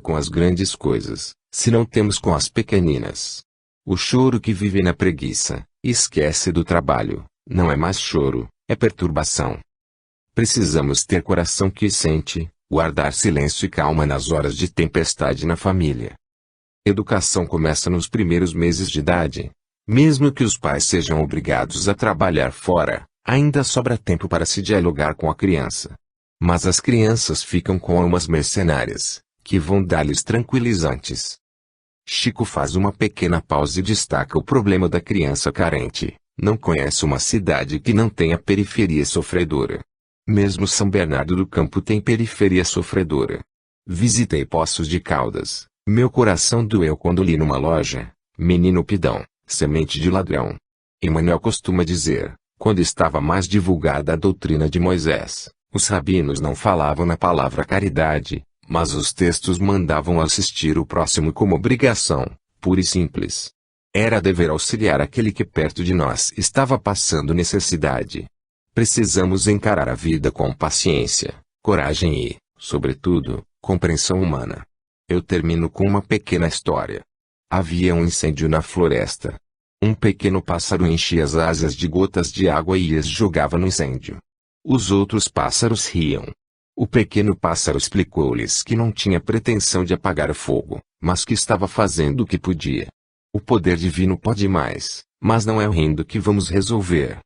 com as grandes coisas, se não temos com as pequeninas? O choro que vive na preguiça, e esquece do trabalho, não é mais choro, é perturbação. Precisamos ter coração que sente, guardar silêncio e calma nas horas de tempestade na família. Educação começa nos primeiros meses de idade. Mesmo que os pais sejam obrigados a trabalhar fora, ainda sobra tempo para se dialogar com a criança. Mas as crianças ficam com almas mercenárias, que vão dar-lhes tranquilizantes. Chico faz uma pequena pausa e destaca o problema da criança carente. Não conhece uma cidade que não tenha periferia sofredora. Mesmo São Bernardo do Campo tem periferia sofredora. Visitei Poços de Caldas. Meu coração doeu quando li numa loja: menino pidão, semente de ladrão. Emmanuel costuma dizer, quando estava mais divulgada a doutrina de Moisés, os rabinos não falavam na palavra caridade, mas os textos mandavam assistir o próximo como obrigação, pura e simples. Era dever auxiliar aquele que perto de nós estava passando necessidade. Precisamos encarar a vida com paciência, coragem e, sobretudo, compreensão humana. Eu termino com uma pequena história. Havia um incêndio na floresta. Um pequeno pássaro enchia as asas de gotas de água e as jogava no incêndio. Os outros pássaros riam. O pequeno pássaro explicou-lhes que não tinha pretensão de apagar o fogo, mas que estava fazendo o que podia. O poder divino pode mais, mas não é o rindo que vamos resolver.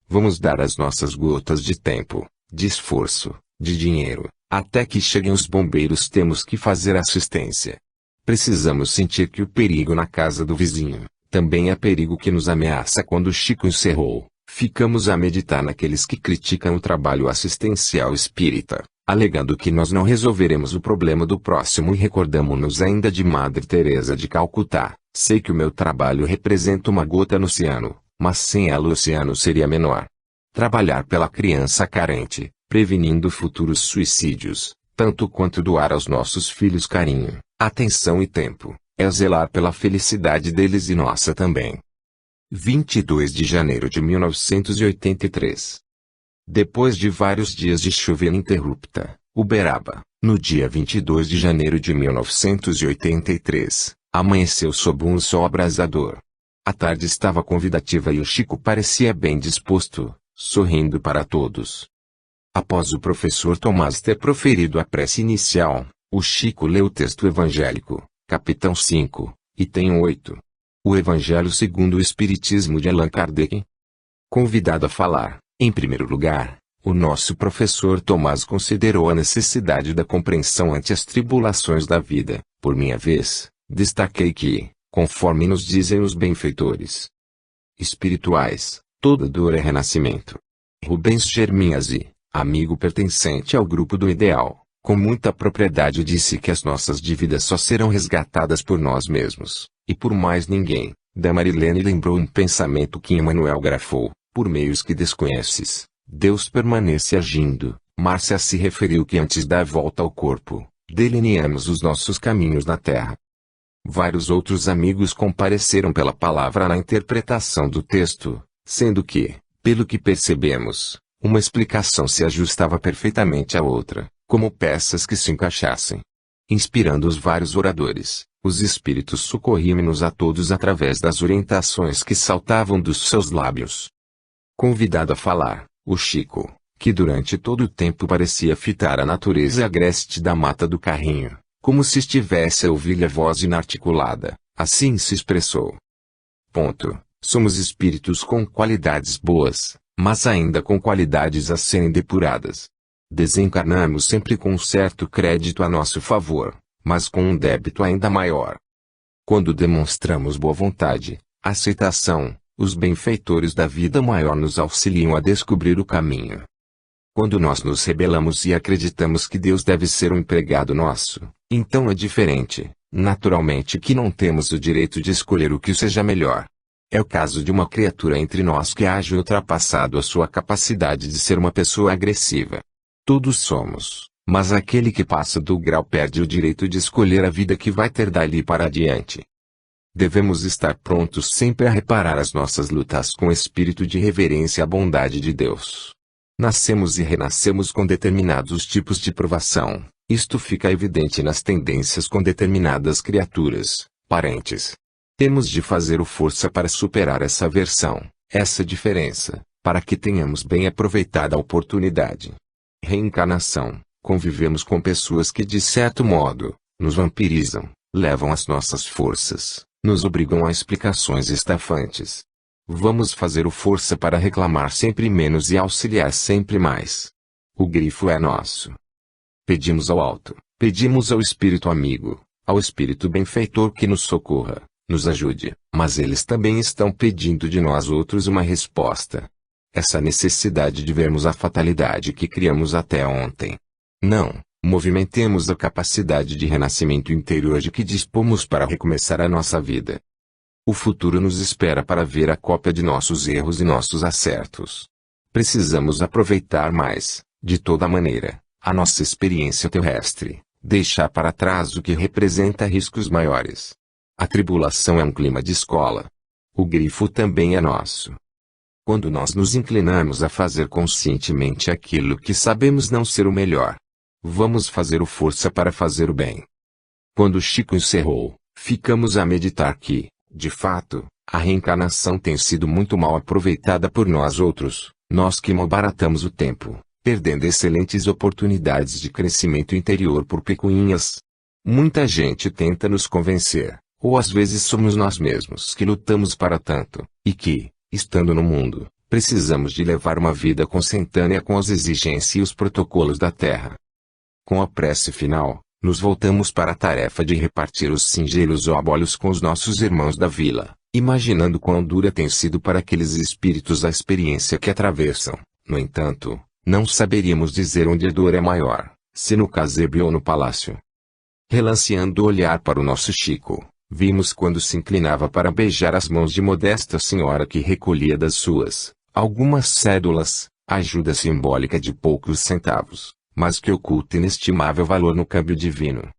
Vamos dar as nossas gotas de tempo, de esforço, de dinheiro, até que cheguem os bombeiros. Temos que fazer assistência. Precisamos sentir que o perigo na casa do vizinho, também é perigo que nos ameaça. Quando Chico encerrou, ficamos a meditar naqueles que criticam o trabalho assistencial espírita, alegando que nós não resolveremos o problema do próximo, e recordamos-nos ainda de Madre Teresa de Calcutá: sei que o meu trabalho representa uma gota no oceano, mas sem ela o oceano seria menor. Trabalhar pela criança carente, prevenindo futuros suicídios, tanto quanto doar aos nossos filhos carinho, atenção e tempo, é zelar pela felicidade deles e nossa também. 22 de janeiro de 1983. Depois de vários dias de chuva ininterrupta, Uberaba, no dia 22 de janeiro de 1983, amanheceu sob um sol abrasador. A tarde estava convidativa e o Chico parecia bem disposto, sorrindo para todos. Após o professor Tomás ter proferido a prece inicial, o Chico leu o texto evangélico, capítulo 5, item 8. O Evangelho segundo o Espiritismo de Allan Kardec. Convidado a falar, em primeiro lugar, o nosso professor Tomás considerou a necessidade da compreensão ante as tribulações da vida. Por minha vez, destaquei que, conforme nos dizem os benfeitores espirituais, toda dor é renascimento. Rubens Germinhasi, amigo pertencente ao grupo do Ideal, com muita propriedade disse que as nossas dívidas só serão resgatadas por nós mesmos, e por mais ninguém. Damarilene lembrou um pensamento que Emmanuel grafou: por meios que desconheces, Deus permanece agindo. Márcia se referiu que antes da volta ao corpo, delineamos os nossos caminhos na terra. Vários outros amigos compareceram pela palavra na interpretação do texto, sendo que, pelo que percebemos, uma explicação se ajustava perfeitamente à outra, como peças que se encaixassem. Inspirando os vários oradores, os espíritos socorriam-nos a todos através das orientações que saltavam dos seus lábios. Convidado a falar, o Chico, que durante todo o tempo parecia fitar a natureza agreste da mata do carrinho, como se estivesse a ouvir a voz inarticulada, assim se expressou. Somos espíritos com qualidades boas, mas ainda com qualidades a serem depuradas. Desencarnamos sempre com um certo crédito a nosso favor, mas com um débito ainda maior. Quando demonstramos boa vontade, aceitação, os benfeitores da vida maior nos auxiliam a descobrir o caminho. Quando nós nos rebelamos e acreditamos que Deus deve ser um empregado nosso, então é diferente, naturalmente, que não temos o direito de escolher o que seja melhor. É o caso de uma criatura entre nós que age ultrapassado a sua capacidade de ser uma pessoa agressiva. Todos somos, mas aquele que passa do grau perde o direito de escolher a vida que vai ter dali para adiante. Devemos estar prontos sempre a reparar as nossas lutas com espírito de reverência à bondade de Deus. Nascemos e renascemos com determinados tipos de provação, Isto fica evidente nas tendências com determinadas criaturas, parentes. Temos de fazer força para superar essa aversão, essa diferença, para que tenhamos bem aproveitada a oportunidade. Reencarnação. Convivemos com pessoas que de certo modo, nos vampirizam, levam as nossas forças, nos obrigam a explicações estafantes. Vamos fazer força para reclamar sempre menos e auxiliar sempre mais. O grifo é nosso. Pedimos ao alto, pedimos ao Espírito amigo, ao Espírito benfeitor que nos socorra, nos ajude, mas eles também estão pedindo de nós outros uma resposta. Essa necessidade de vermos a fatalidade que criamos até ontem. Não, movimentemos a capacidade de renascimento interior de que dispomos para recomeçar a nossa vida. O futuro nos espera para ver a cópia de nossos erros e nossos acertos. Precisamos aproveitar mais, de toda maneira, a nossa experiência terrestre, deixar para trás o que representa riscos maiores. A tribulação é um clima de escola. O grifo também é nosso. Quando nós nos inclinamos a fazer conscientemente aquilo que sabemos não ser o melhor, vamos fazer força para fazer o bem. Quando Chico encerrou, ficamos a meditar que, de fato, a reencarnação tem sido muito mal aproveitada por nós outros, nós que malbaratamos o tempo, perdendo excelentes oportunidades de crescimento interior por picuinhas. Muita gente tenta nos convencer, ou às vezes somos nós mesmos que lutamos para tanto, e que, estando no mundo, precisamos de levar uma vida consentânea com as exigências e os protocolos da Terra. Com a prece final, nos voltamos para a tarefa de repartir os singelos obólios com os nossos irmãos da vila, imaginando quão dura tem sido para aqueles espíritos a experiência que atravessam. No entanto, não saberíamos dizer onde a dor é maior, se no casebre ou no palácio. Relanceando o olhar para o nosso Chico, vimos quando se inclinava para beijar as mãos de modesta senhora que recolhia das suas, algumas cédulas, ajuda simbólica de poucos centavos, mas que oculta inestimável valor no câmbio divino.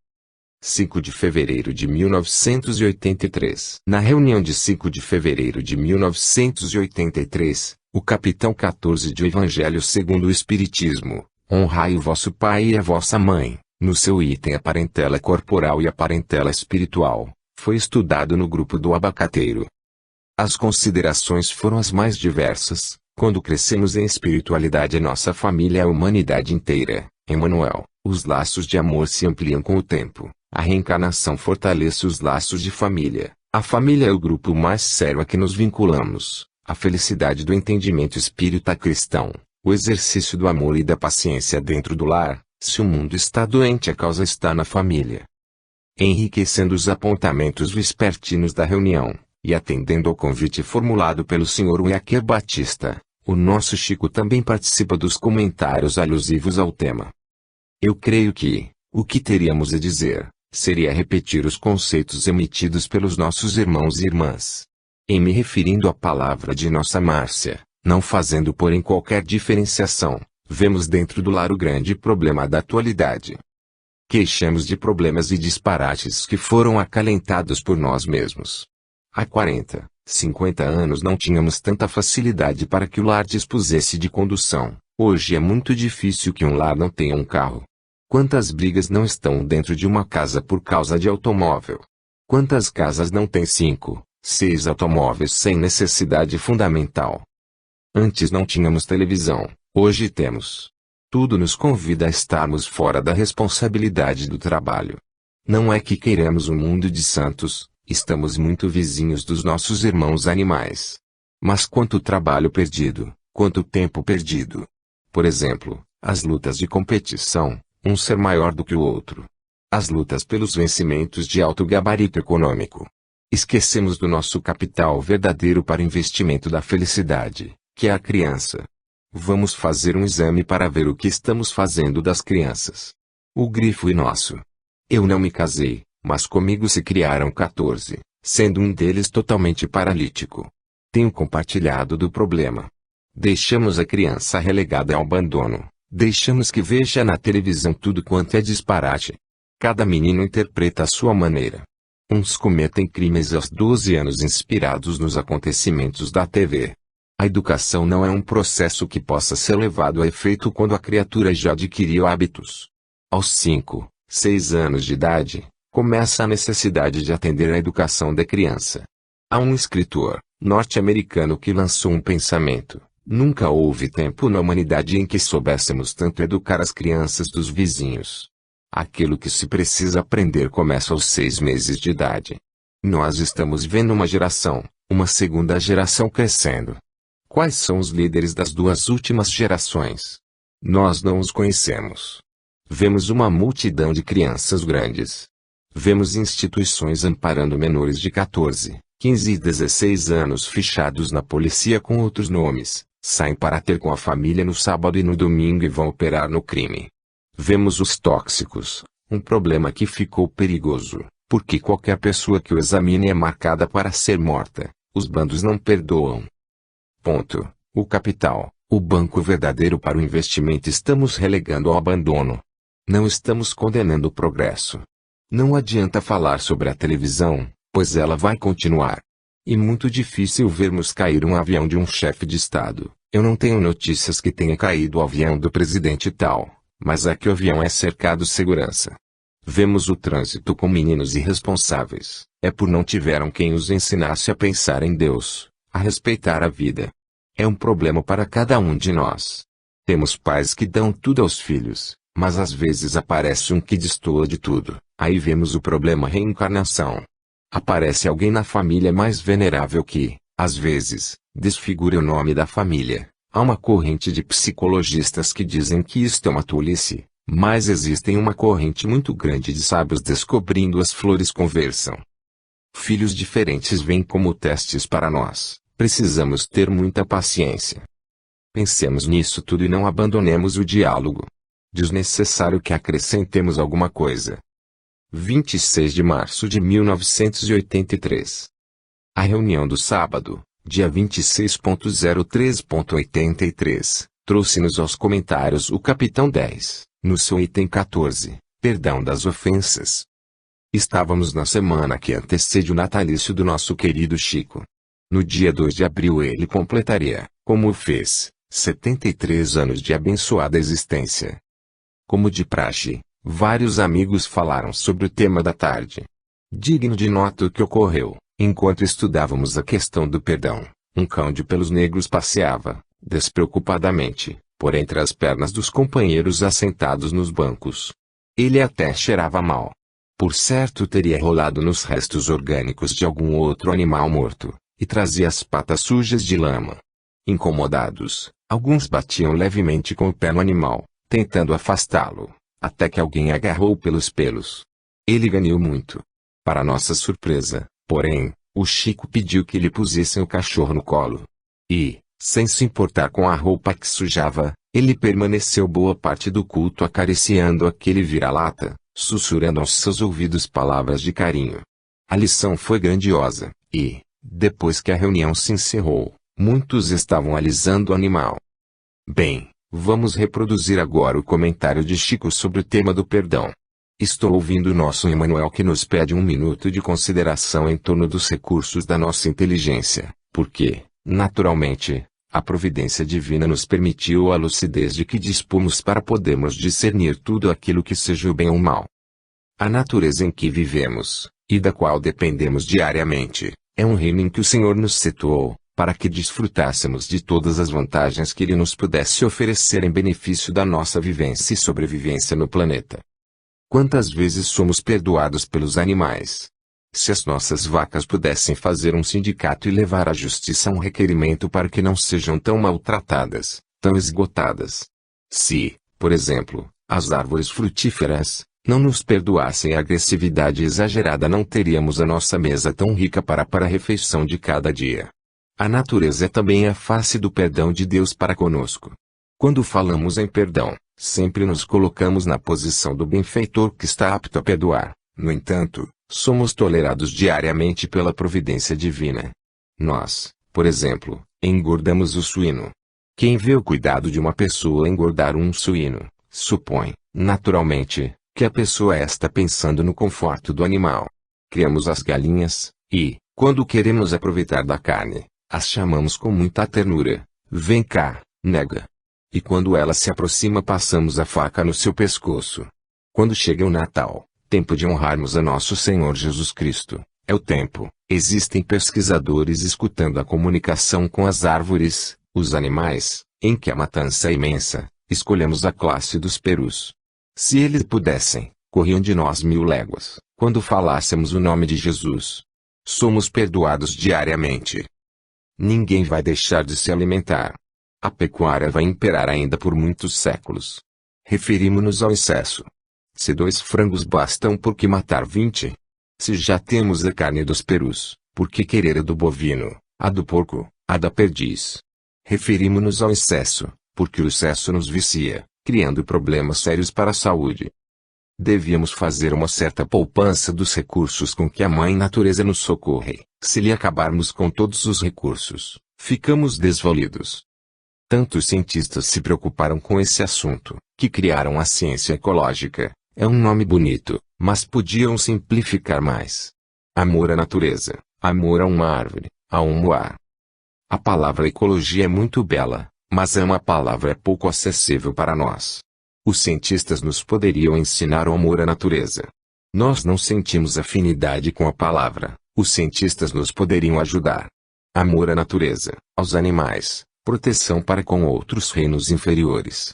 5 de fevereiro de 1983. Na reunião de 5 de fevereiro de 1983, o capitão 14 do Evangelho segundo o Espiritismo, honrai o vosso pai e a vossa mãe, no seu item a parentela corporal e a parentela espiritual, foi estudado no grupo do abacateiro. As considerações foram as mais diversas. Quando crescemos em espiritualidade a nossa família é a humanidade inteira. Emmanuel, os laços de amor se ampliam com o tempo. A reencarnação fortalece os laços de família. A família é o grupo mais sério a que nos vinculamos. A felicidade do entendimento espírita cristão. O exercício do amor e da paciência dentro do lar. Se o mundo está doente a causa está na família. Enriquecendo os apontamentos vespertinos da reunião, e atendendo ao convite formulado pelo Sr. Uiaquer Batista, o nosso Chico também participa dos comentários alusivos ao tema. Eu creio que, o que teríamos a dizer, seria repetir os conceitos emitidos pelos nossos irmãos e irmãs. Em me referindo à palavra de nossa Márcia, não fazendo porém qualquer diferenciação, vemos dentro do lar o grande problema da atualidade. Queixamos de problemas e disparates que foram acalentados por nós mesmos. Há 40, 50 anos não tínhamos tanta facilidade para que o lar dispusesse de condução. Hoje é muito difícil que um lar não tenha um carro. Quantas brigas não estão dentro de uma casa por causa de automóvel? Quantas casas não têm 5, 6 automóveis sem necessidade fundamental? Antes não tínhamos televisão, hoje temos. Tudo nos convida a estarmos fora da responsabilidade do trabalho. Não é que queiramos um mundo de santos, estamos muito vizinhos dos nossos irmãos animais. Mas quanto trabalho perdido, quanto tempo perdido. Por exemplo, as lutas de competição, um ser maior do que o outro. As lutas pelos vencimentos de alto gabarito econômico. Esquecemos do nosso capital verdadeiro para investimento da felicidade, que é a criança. Vamos fazer um exame para ver o que estamos fazendo das crianças. O grifo é nosso. Eu não me casei, mas comigo se criaram 14, sendo um deles totalmente paralítico. Tenho compartilhado do problema. Deixamos a criança relegada ao abandono. Deixamos que veja na televisão tudo quanto é disparate. Cada menino interpreta à sua maneira. Uns cometem crimes aos 12 anos inspirados nos acontecimentos da TV. A educação não é um processo que possa ser levado a efeito quando a criatura já adquiriu hábitos. Aos 5, 6 anos de idade, começa a necessidade de atender à educação da criança. Há um escritor norte-americano que lançou um pensamento: nunca houve tempo na humanidade em que soubéssemos tanto educar as crianças dos vizinhos. Aquilo que se precisa aprender começa aos 6 meses de idade. Nós estamos vendo uma segunda geração crescendo. Quais são os líderes das duas últimas gerações? Nós não os conhecemos. Vemos uma multidão de crianças grandes. Vemos instituições amparando menores de 14, 15 e 16 anos fichados na polícia com outros nomes, saem para ter com a família no sábado e no domingo e vão operar no crime. Vemos os tóxicos, um problema que ficou perigoso, porque qualquer pessoa que o examine é marcada para ser morta. Os bandos não perdoam. Ponto. O capital, o banco verdadeiro para o investimento estamos relegando ao abandono. Não estamos condenando o progresso. Não adianta falar sobre a televisão, pois ela vai continuar. E muito difícil vermos cair um avião de um chefe de Estado. Eu não tenho notícias que tenha caído o avião do presidente tal, mas é que o avião é cercado de segurança. Vemos o trânsito com meninos irresponsáveis. É por não tiveram quem os ensinasse a pensar em Deus, a respeitar a vida. É um problema para cada um de nós. Temos pais que dão tudo aos filhos, mas às vezes aparece um que destoa de tudo. Aí vemos o problema reencarnação. Aparece alguém na família mais venerável que, às vezes, desfigura o nome da família. Há uma corrente de psicologistas que dizem que isto é uma tolice, mas existem uma corrente muito grande de sábios descobrindo as flores conversam. Filhos diferentes vêm como testes para nós. Precisamos ter muita paciência. Pensemos nisso tudo e não abandonemos o diálogo. Desnecessário que acrescentemos alguma coisa. 26 de março de 1983. A reunião do sábado, dia 26.03.83, trouxe-nos aos comentários o capitão 10, no seu item 14, perdão das ofensas. Estávamos na semana que antecede o natalício do nosso querido Chico. No dia 2 de abril ele completaria, como o fez, 73 anos de abençoada existência. Como de praxe, vários amigos falaram sobre o tema da tarde. Digno de nota o que ocorreu, enquanto estudávamos a questão do perdão, um cão de pelos negros passeava, despreocupadamente, por entre as pernas dos companheiros assentados nos bancos. Ele até cheirava mal. Por certo teria rolado nos restos orgânicos de algum outro animal morto, e trazia as patas sujas de lama. Incomodados, alguns batiam levemente com o pé no animal, tentando afastá-lo, até que alguém agarrou pelos pelos. Ele ganhou muito. Para nossa surpresa, porém, o Chico pediu que lhe pusessem o cachorro no colo. E, sem se importar com a roupa que sujava, ele permaneceu boa parte do culto acariciando aquele vira-lata, sussurrando aos seus ouvidos palavras de carinho. A lição foi grandiosa, e, depois que a reunião se encerrou, muitos estavam alisando o animal. Bem, vamos reproduzir agora o comentário de Chico sobre o tema do perdão. Estou ouvindo o nosso Emmanuel que nos pede 1 minuto de consideração em torno dos recursos da nossa inteligência, porque, naturalmente, a providência divina nos permitiu a lucidez de que dispomos para podermos discernir tudo aquilo que seja o bem ou o mal. A natureza em que vivemos, e da qual dependemos diariamente, é um reino em que o Senhor nos situou, para que desfrutássemos de todas as vantagens que Ele nos pudesse oferecer em benefício da nossa vivência e sobrevivência no planeta. Quantas vezes somos perdoados pelos animais? Se as nossas vacas pudessem fazer um sindicato e levar à justiça um requerimento para que não sejam tão maltratadas, tão esgotadas. Se, por exemplo, as árvores frutíferas não nos perdoassem a agressividade exagerada, não teríamos a nossa mesa tão rica para a refeição de cada dia. A natureza é também a face do perdão de Deus para conosco. Quando falamos em perdão, sempre nos colocamos na posição do benfeitor que está apto a perdoar. No entanto, somos tolerados diariamente pela providência divina. Nós, por exemplo, engordamos o suíno. Quem vê o cuidado de uma pessoa engordar um suíno, supõe, naturalmente, que a pessoa está pensando no conforto do animal. Criamos as galinhas, e, quando queremos aproveitar da carne, as chamamos com muita ternura. Vem cá, nega. E quando ela se aproxima passamos a faca no seu pescoço. Quando chega o Natal, tempo de honrarmos a nosso Senhor Jesus Cristo, é o tempo. Existem pesquisadores escutando a comunicação com as árvores, os animais, em que a matança é imensa, escolhemos a classe dos perus. Se eles pudessem, corriam de nós 1000 léguas, quando falássemos o nome de Jesus. Somos perdoados diariamente. Ninguém vai deixar de se alimentar. A pecuária vai imperar ainda por muitos séculos. Referimos-nos ao excesso. Se 2 frangos bastam, por que matar 20? Se já temos a carne dos perus, por que querer a do bovino, a do porco, a da perdiz? Referimos-nos ao excesso, porque o excesso nos vicia, criando problemas sérios para a saúde. Devíamos fazer uma certa poupança dos recursos com que a Mãe Natureza nos socorre. Se lhe acabarmos com todos os recursos, ficamos desvalidos. Tantos cientistas se preocuparam com esse assunto, que criaram a ciência ecológica. É um nome bonito, mas podiam simplificar mais. Amor à natureza, amor a uma árvore, a um moar. A palavra ecologia é muito bela, mas é uma palavra pouco acessível para nós. Os cientistas nos poderiam ensinar o amor à natureza. Nós não sentimos afinidade com a palavra, os cientistas nos poderiam ajudar. Amor à natureza, aos animais, proteção para com outros reinos inferiores.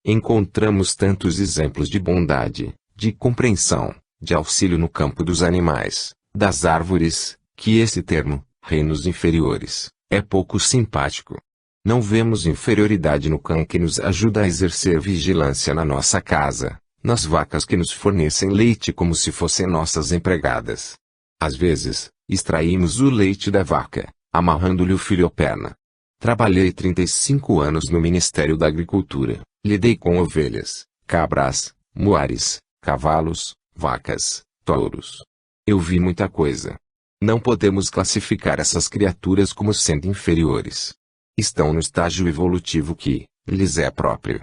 Encontramos tantos exemplos de bondade, de compreensão, de auxílio no campo dos animais, das árvores, que esse termo, reinos inferiores, é pouco simpático. Não vemos inferioridade no cão que nos ajuda a exercer vigilância na nossa casa, nas vacas que nos fornecem leite como se fossem nossas empregadas. Às vezes, extraímos o leite da vaca, amarrando-lhe o filho à perna. Trabalhei 35 anos no Ministério da Agricultura. Lidei com ovelhas, cabras, muares, cavalos, vacas, touros. Eu vi muita coisa. Não podemos classificar essas criaturas como sendo inferiores. Estão no estágio evolutivo que lhes é próprio.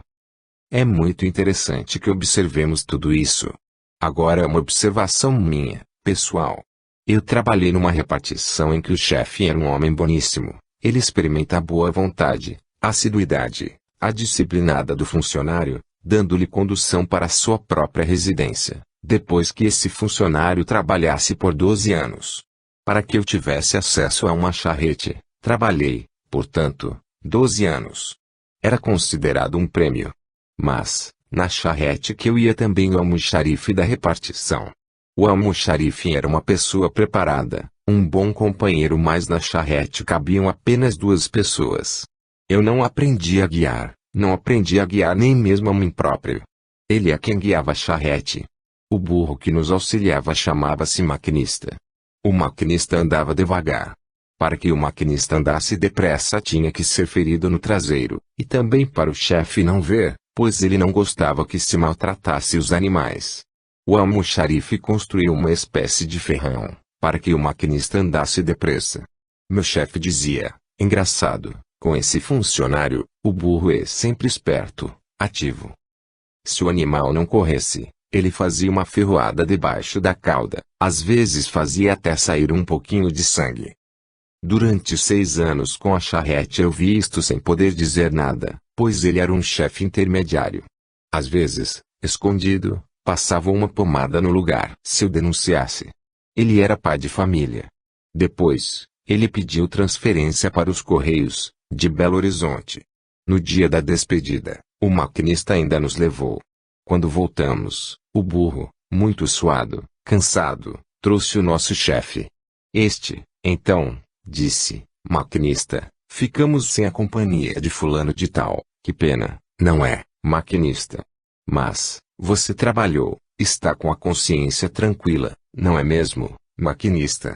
É muito interessante que observemos tudo isso. Agora é uma observação minha, pessoal. Eu trabalhei numa repartição em que o chefe era um homem boníssimo. Ele experimenta a boa vontade, a assiduidade, a disciplinada do funcionário, dando-lhe condução para a sua própria residência, depois que esse funcionário trabalhasse por 12 anos. Para que eu tivesse acesso a uma charrete, trabalhei, portanto, 12 anos. Era considerado um prêmio. Mas, na charrete que eu ia também o almoxarife da repartição. O almoxarife era uma pessoa preparada, um bom companheiro, mas na charrete cabiam apenas 2 pessoas. Eu não aprendi a guiar, não aprendi a guiar nem mesmo a mim próprio. Ele é quem guiava a charrete. O burro que nos auxiliava chamava-se maquinista. O maquinista andava devagar. Para que o maquinista andasse depressa tinha que ser ferido no traseiro, e também para o chefe não ver, pois ele não gostava que se maltratasse os animais. O almoxarife construiu uma espécie de ferrão, para que o maquinista andasse depressa. Meu chefe dizia, engraçado, com esse funcionário, o burro é sempre esperto, ativo. Se o animal não corresse, ele fazia uma ferroada debaixo da cauda, às vezes fazia até sair um pouquinho de sangue. Durante 6 anos com a charrete eu vi isto sem poder dizer nada, pois ele era um chefe intermediário. Às vezes, escondido, passava uma pomada no lugar se eu denunciasse. Ele era pai de família. Depois, ele pediu transferência para os Correios, de Belo Horizonte. No dia da despedida, o maquinista ainda nos levou. Quando voltamos, o burro, muito suado, cansado, trouxe o nosso chefe. Este, então, disse, maquinista, ficamos sem a companhia de fulano de tal, que pena, não é, maquinista. Mas, você trabalhou, está com a consciência tranquila, não é mesmo, maquinista?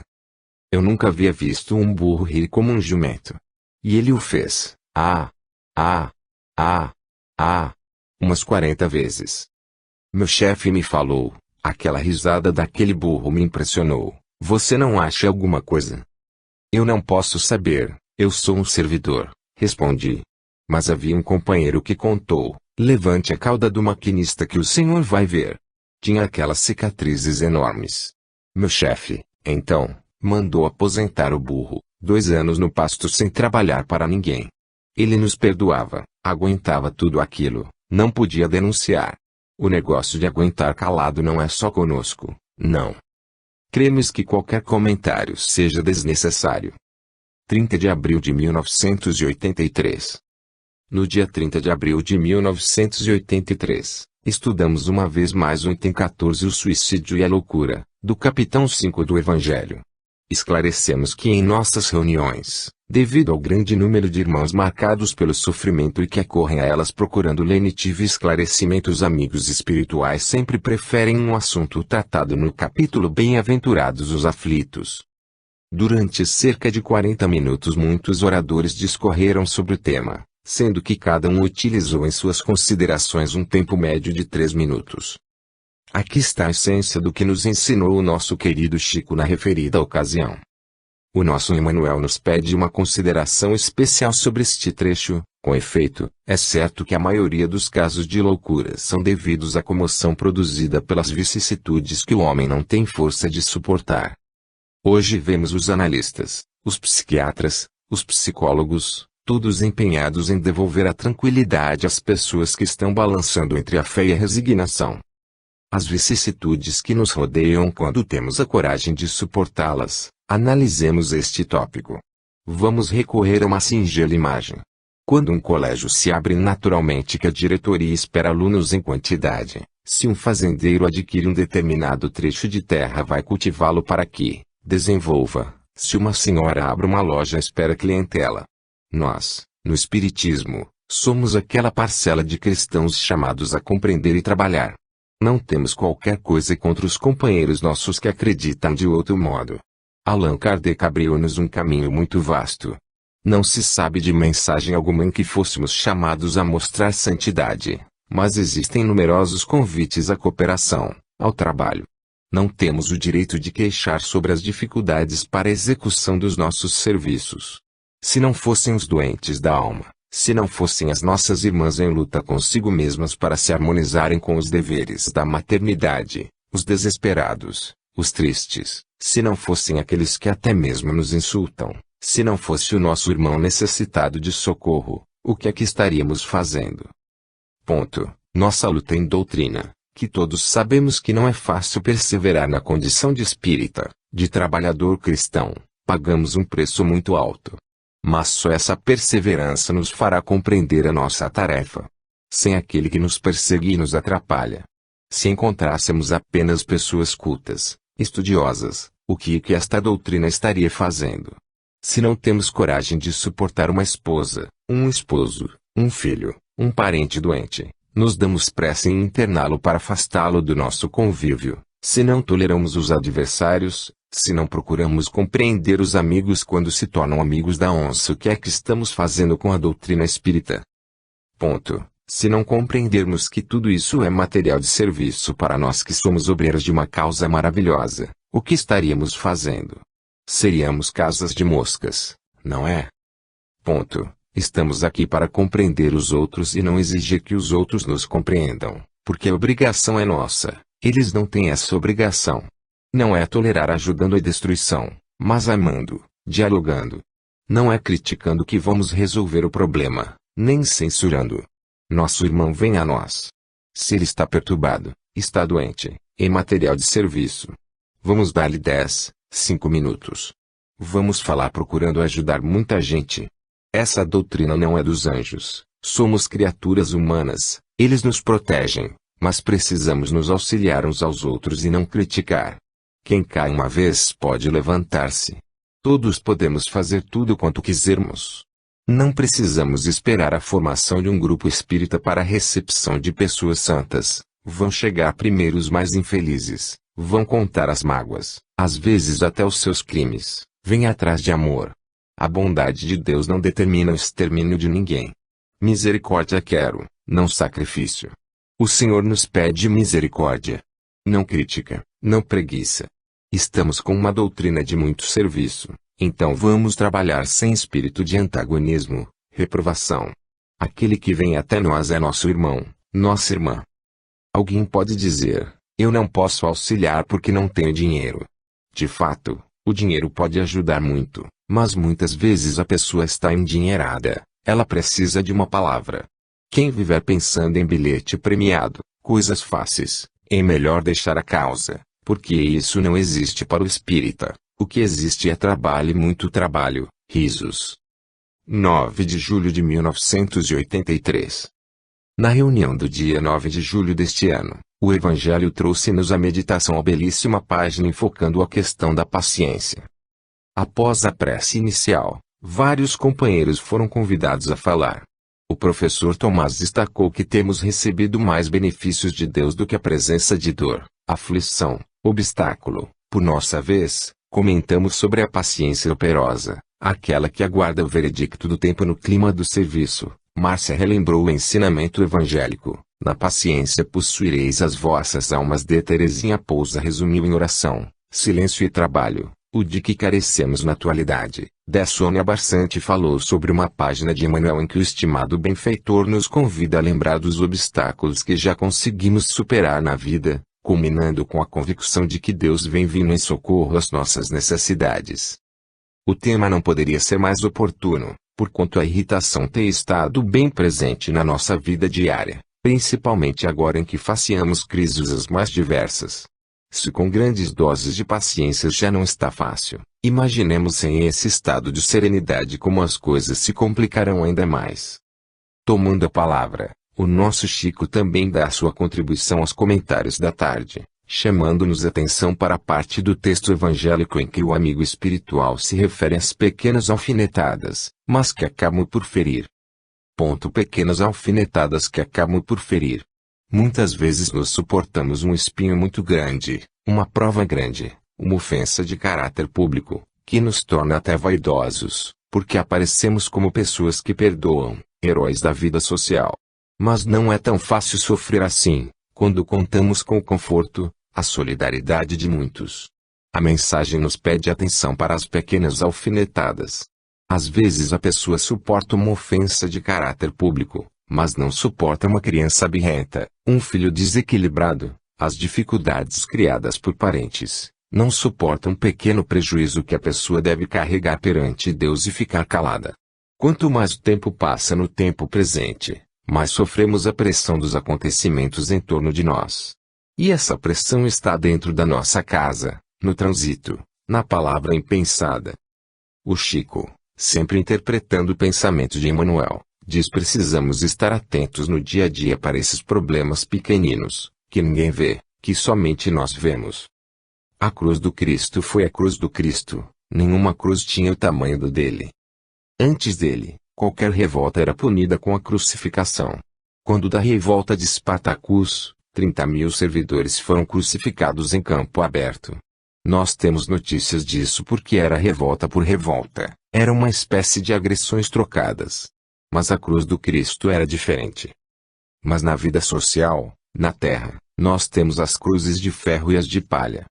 Eu nunca havia visto um burro rir como um jumento. E ele o fez, umas 40 vezes. Meu chefe me falou, aquela risada daquele burro me impressionou, você não acha alguma coisa? Eu não posso saber, eu sou um servidor, respondi. Mas havia um companheiro que contou, levante a cauda do maquinista que o senhor vai ver. Tinha aquelas cicatrizes enormes. Meu chefe, então, mandou aposentar o burro, 2 anos no pasto sem trabalhar para ninguém. Ele nos perdoava, aguentava tudo aquilo, não podia denunciar. O negócio de aguentar calado não é só conosco, não. Cremos que qualquer comentário seja desnecessário. 30 de abril de 1983. No dia 30 de abril de 1983, estudamos uma vez mais o item 14, o suicídio e a loucura, do capítulo 5 do Evangelho. Esclarecemos que em nossas reuniões, devido ao grande número de irmãos marcados pelo sofrimento e que acorrem a elas procurando lenitivo e esclarecimento, os amigos espirituais sempre preferem um assunto tratado no capítulo Bem-aventurados os aflitos. Durante cerca de 40 minutos muitos oradores discorreram sobre o tema, sendo que cada um utilizou em suas considerações um tempo médio de 3 minutos. Aqui está a essência do que nos ensinou o nosso querido Chico na referida ocasião. O nosso Emmanuel nos pede uma consideração especial sobre este trecho. Com efeito, é certo que a maioria dos casos de loucura são devidos à comoção produzida pelas vicissitudes que o homem não tem força de suportar. Hoje vemos os analistas, os psiquiatras, os psicólogos, todos empenhados em devolver a tranquilidade às pessoas que estão balançando entre a fé e a resignação. As vicissitudes que nos rodeiam quando temos a coragem de suportá-las. Analisemos este tópico. Vamos recorrer a uma singela imagem. Quando um colégio se abre naturalmente que a diretoria espera alunos em quantidade, se um fazendeiro adquire um determinado trecho de terra vai cultivá-lo para que desenvolva, se uma senhora abre uma loja espera clientela. Nós, no Espiritismo, somos aquela parcela de cristãos chamados a compreender e trabalhar. Não temos qualquer coisa contra os companheiros nossos que acreditam de outro modo. Allan Kardec abriu-nos um caminho muito vasto. Não se sabe de mensagem alguma em que fôssemos chamados a mostrar santidade, mas existem numerosos convites à cooperação, ao trabalho. Não temos o direito de queixar sobre as dificuldades para a execução dos nossos serviços. Se não fossem os doentes da alma, se não fossem as nossas irmãs em luta consigo mesmas para se harmonizarem com os deveres da maternidade, os desesperados, os tristes, se não fossem aqueles que até mesmo nos insultam, se não fosse o nosso irmão necessitado de socorro, o que é que estaríamos fazendo? Ponto. Nossa luta em doutrina, que todos sabemos que não é fácil perseverar na condição de espírita, de trabalhador cristão, pagamos um preço muito alto. Mas só essa perseverança nos fará compreender a nossa tarefa. Sem aquele que nos persegue e nos atrapalha. Se encontrássemos apenas pessoas cultas, estudiosas, o que esta doutrina estaria fazendo? Se não temos coragem de suportar uma esposa, um esposo, um filho, um parente doente, nos damos pressa em interná-lo para afastá-lo do nosso convívio. Se não toleramos os adversários, se não procuramos compreender os amigos quando se tornam amigos da onça, o que é que estamos fazendo com a doutrina espírita? Ponto. Se não compreendermos que tudo isso é material de serviço para nós que somos obreiros de uma causa maravilhosa, o que estaríamos fazendo? Seríamos casas de moscas, não é? Ponto. Estamos aqui para compreender os outros e não exigir que os outros nos compreendam, porque a obrigação é nossa. Eles não têm essa obrigação. Não é tolerar ajudando a destruição, mas amando, dialogando. Não é criticando que vamos resolver o problema, nem censurando. Nosso irmão vem a nós. Se ele está perturbado, está doente, em material de serviço. Vamos dar-lhe 10, 5 minutos. Vamos falar procurando ajudar muita gente. Essa doutrina não é dos anjos. Somos criaturas humanas, eles nos protegem. Mas precisamos nos auxiliar uns aos outros e não criticar. Quem cai uma vez pode levantar-se. Todos podemos fazer tudo quanto quisermos. Não precisamos esperar a formação de um grupo espírita para a recepção de pessoas santas. Vão chegar primeiro os mais infelizes, vão contar as mágoas, às vezes até os seus crimes, vem atrás de amor. A bondade de Deus não determina o extermínio de ninguém. Misericórdia quero, não sacrifício. O Senhor nos pede misericórdia. Não crítica, não preguiça. Estamos com uma doutrina de muito serviço, então vamos trabalhar sem espírito de antagonismo, reprovação. Aquele que vem até nós é nosso irmão, nossa irmã. Alguém pode dizer, eu não posso auxiliar porque não tenho dinheiro. De fato, o dinheiro pode ajudar muito, mas muitas vezes a pessoa está endinheirada, ela precisa de uma palavra. Quem viver pensando em bilhete premiado, coisas fáceis, é melhor deixar a causa, porque isso não existe para o espírita. O que existe é trabalho e muito trabalho, risos. 9 de julho de 1983. Na reunião do dia 9 de julho deste ano, o Evangelho trouxe-nos a meditação à belíssima página enfocando a questão da paciência. Após a prece inicial, vários companheiros foram convidados a falar. O professor Tomás destacou que temos recebido mais benefícios de Deus do que a presença de dor, aflição, obstáculo. Por nossa vez, comentamos sobre a paciência operosa, aquela que aguarda o veredicto do tempo no clima do serviço. Márcia relembrou o ensinamento evangélico: na paciência possuireis as vossas almas. De Teresinha Pousa resumiu em oração, silêncio e trabalho, o de que carecemos na atualidade. De Sônia Barçante falou sobre uma página de Emmanuel em que o estimado benfeitor nos convida a lembrar dos obstáculos que já conseguimos superar na vida, culminando com a convicção de que Deus vem vindo em socorro às nossas necessidades. O tema não poderia ser mais oportuno, porquanto a irritação tem estado bem presente na nossa vida diária, principalmente agora em que faceamos crises as mais diversas. Se com grandes doses de paciência já não está fácil, imaginemos sem esse estado de serenidade como as coisas se complicarão ainda mais. Tomando a palavra, o nosso Chico também dá a sua contribuição aos comentários da tarde, chamando-nos atenção para a parte do texto evangélico em que o amigo espiritual se refere às pequenas alfinetadas, mas que acabam por ferir. Pequenas alfinetadas que acabam por ferir. Muitas vezes nos suportamos um espinho muito grande, uma prova grande, uma ofensa de caráter público, que nos torna até vaidosos, porque aparecemos como pessoas que perdoam, heróis da vida social. Mas não é tão fácil sofrer assim, quando contamos com o conforto, a solidariedade de muitos. A mensagem nos pede atenção para as pequenas alfinetadas. Às vezes a pessoa suporta uma ofensa de caráter público, mas não suporta uma criança birrenta, um filho desequilibrado, as dificuldades criadas por parentes, não suporta um pequeno prejuízo que a pessoa deve carregar perante Deus e ficar calada. Quanto mais o tempo passa no tempo presente, mais sofremos a pressão dos acontecimentos em torno de nós. E essa pressão está dentro da nossa casa, no trânsito, na palavra impensada. O Chico, sempre interpretando o pensamento de Emmanuel, diz: precisamos estar atentos no dia a dia para esses problemas pequeninos, que ninguém vê, que somente nós vemos. A cruz do Cristo foi a cruz do Cristo, nenhuma cruz tinha o tamanho do dele. Antes dele, qualquer revolta era punida com a crucificação. Quando da revolta de Spartacus, 30.000 servidores foram crucificados em campo aberto. Nós temos notícias disso porque era revolta por revolta, era uma espécie de agressões trocadas. Mas a cruz do Cristo era diferente. Mas na vida social, na terra, nós temos as cruzes de ferro e as de palha.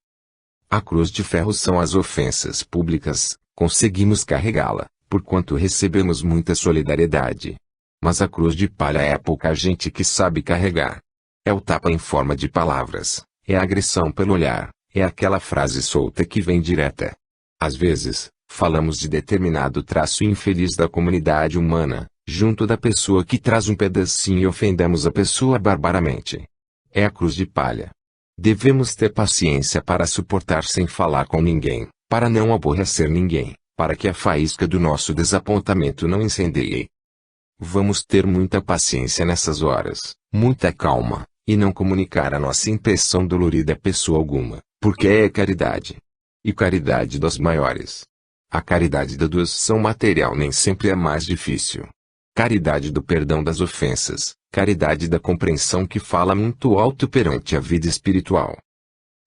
A cruz de ferro são as ofensas públicas, conseguimos carregá-la, porquanto recebemos muita solidariedade. Mas a cruz de palha é a pouca gente que sabe carregar. É o tapa em forma de palavras, é a agressão pelo olhar, é aquela frase solta que vem direta. Às vezes, falamos de determinado traço infeliz da comunidade humana, junto da pessoa que traz um pedacinho e ofendemos a pessoa barbaramente. É a cruz de palha. Devemos ter paciência para suportar sem falar com ninguém, para não aborrecer ninguém, para que a faísca do nosso desapontamento não incendeie. Vamos ter muita paciência nessas horas, muita calma, e não comunicar a nossa impressão dolorida a pessoa alguma, porque é caridade. E caridade dos maiores. A caridade da doação material nem sempre é mais difícil. Caridade do perdão das ofensas, caridade da compreensão que fala muito alto perante a vida espiritual.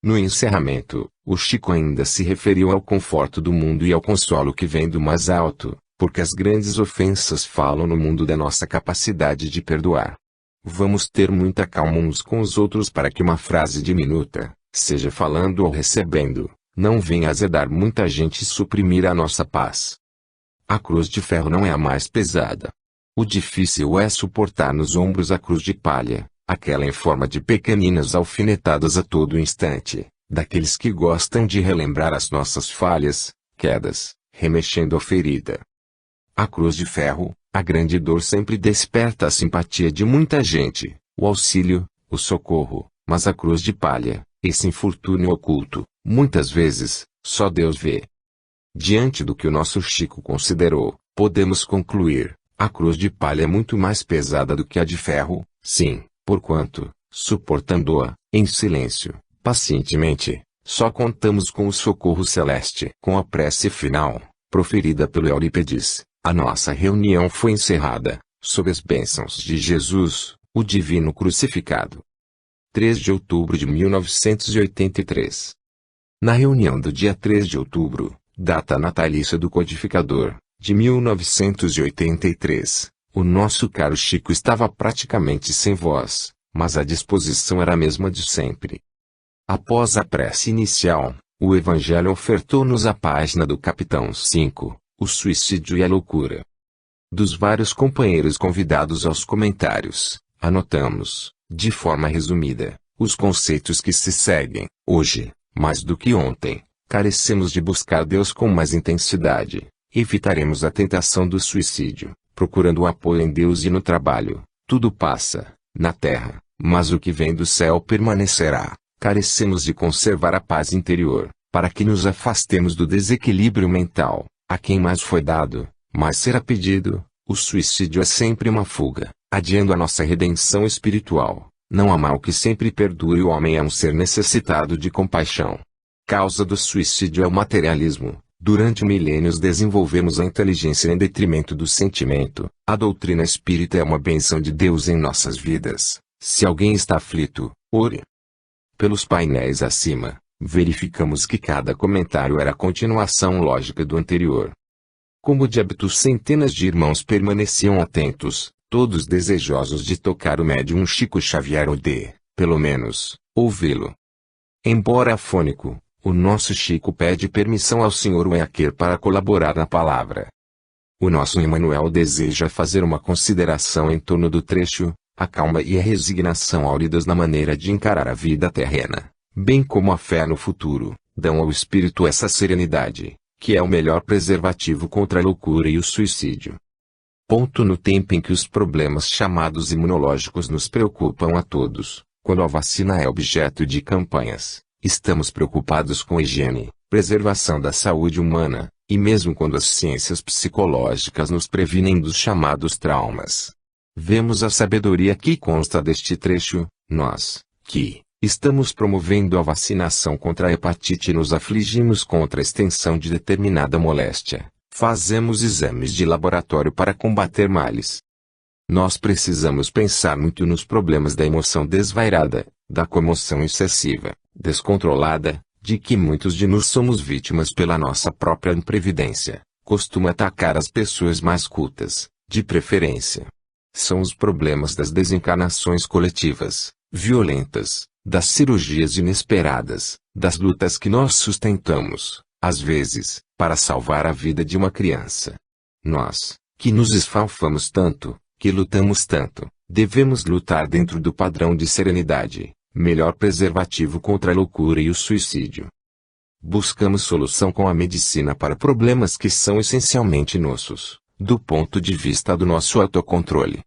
No encerramento, o Chico ainda se referiu ao conforto do mundo e ao consolo que vem do mais alto, porque as grandes ofensas falam no mundo da nossa capacidade de perdoar. Vamos ter muita calma uns com os outros para que uma frase diminuta, seja falando ou recebendo, não venha azedar muita gente e suprimir a nossa paz. A cruz de ferro não é a mais pesada. O difícil é suportar nos ombros a cruz de palha, aquela em forma de pequeninas alfinetadas a todo instante, daqueles que gostam de relembrar as nossas falhas, quedas, remexendo a ferida. A cruz de ferro, a grande dor sempre desperta a simpatia de muita gente, o auxílio, o socorro, mas a cruz de palha, esse infortúnio oculto, muitas vezes, só Deus vê. Diante do que o nosso Chico considerou, podemos concluir, a cruz de palha é muito mais pesada do que a de ferro, sim, porquanto, suportando-a, em silêncio, pacientemente, só contamos com o socorro celeste. Com a prece final, proferida pelo Eurípides, a nossa reunião foi encerrada, sob as bênçãos de Jesus, o Divino Crucificado. 3 de outubro de 1983. Na reunião do dia 3 de outubro, data natalícia do codificador, de 1983, o nosso caro Chico estava praticamente sem voz, mas a disposição era a mesma de sempre. Após a prece inicial, o Evangelho ofertou-nos a página do capitão 5, o suicídio e a loucura. Dos vários companheiros convidados aos comentários, anotamos, de forma resumida, os conceitos que se seguem. Hoje, mais do que ontem, carecemos de buscar Deus com mais intensidade. Evitaremos a tentação do suicídio, procurando o apoio em Deus e no trabalho. Tudo passa, na terra, mas o que vem do céu permanecerá. Carecemos de conservar a paz interior, para que nos afastemos do desequilíbrio mental. A quem mais foi dado, mais será pedido. O suicídio é sempre uma fuga, adiando a nossa redenção espiritual. Não há mal que sempre perdure. O homem é um ser necessitado de compaixão. Causa do suicídio é o materialismo. Durante milênios desenvolvemos a inteligência em detrimento do sentimento. A doutrina espírita é uma bênção de Deus em nossas vidas. Se alguém está aflito, ore. Pelos painéis acima, verificamos que cada comentário era a continuação lógica do anterior. Como de hábito, centenas de irmãos permaneciam atentos, todos desejosos de tocar o médium Chico Xavier ou de, pelo menos, ouvi-lo. Embora afônico, o nosso Chico pede permissão ao Sr. Uecker para colaborar na palavra. O nosso Emmanuel deseja fazer uma consideração em torno do trecho, a calma e a resignação áuridas na maneira de encarar a vida terrena, bem como a fé no futuro, dão ao espírito essa serenidade, que é o melhor preservativo contra a loucura e o suicídio. Ponto. No tempo em que os problemas chamados imunológicos nos preocupam a todos, quando a vacina é objeto de campanhas, estamos preocupados com higiene, preservação da saúde humana, e mesmo quando as ciências psicológicas nos previnem dos chamados traumas. Vemos a sabedoria que consta deste trecho. Nós, que estamos promovendo a vacinação contra a hepatite e nos afligimos contra a extensão de determinada moléstia, fazemos exames de laboratório para combater males. Nós precisamos pensar muito nos problemas da emoção desvairada, da comoção excessiva, descontrolada, de que muitos de nós somos vítimas pela nossa própria imprevidência. Costuma atacar as pessoas mais cultas, de preferência. São os problemas das desencarnações coletivas, violentas, das cirurgias inesperadas, das lutas que nós sustentamos, às vezes, para salvar a vida de uma criança. Nós, que nos esfalfamos tanto, que lutamos tanto, devemos lutar dentro do padrão de serenidade, melhor preservativo contra a loucura e o suicídio. Buscamos solução com a medicina para problemas que são essencialmente nossos, do ponto de vista do nosso autocontrole.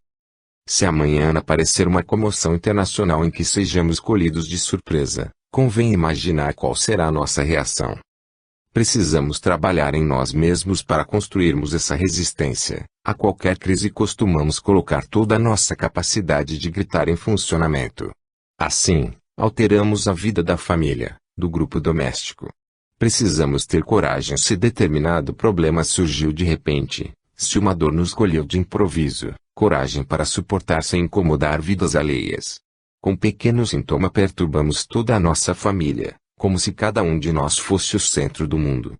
Se amanhã aparecer uma comoção internacional em que sejamos colhidos de surpresa, convém imaginar qual será a nossa reação. Precisamos trabalhar em nós mesmos para construirmos essa resistência. A qualquer crise costumamos colocar toda a nossa capacidade de gritar em funcionamento. Assim, alteramos a vida da família, do grupo doméstico. Precisamos ter coragem se determinado problema surgiu de repente, se uma dor nos colheu de improviso, coragem para suportar sem incomodar vidas alheias. Com pequeno sintoma perturbamos toda a nossa família, como se cada um de nós fosse o centro do mundo.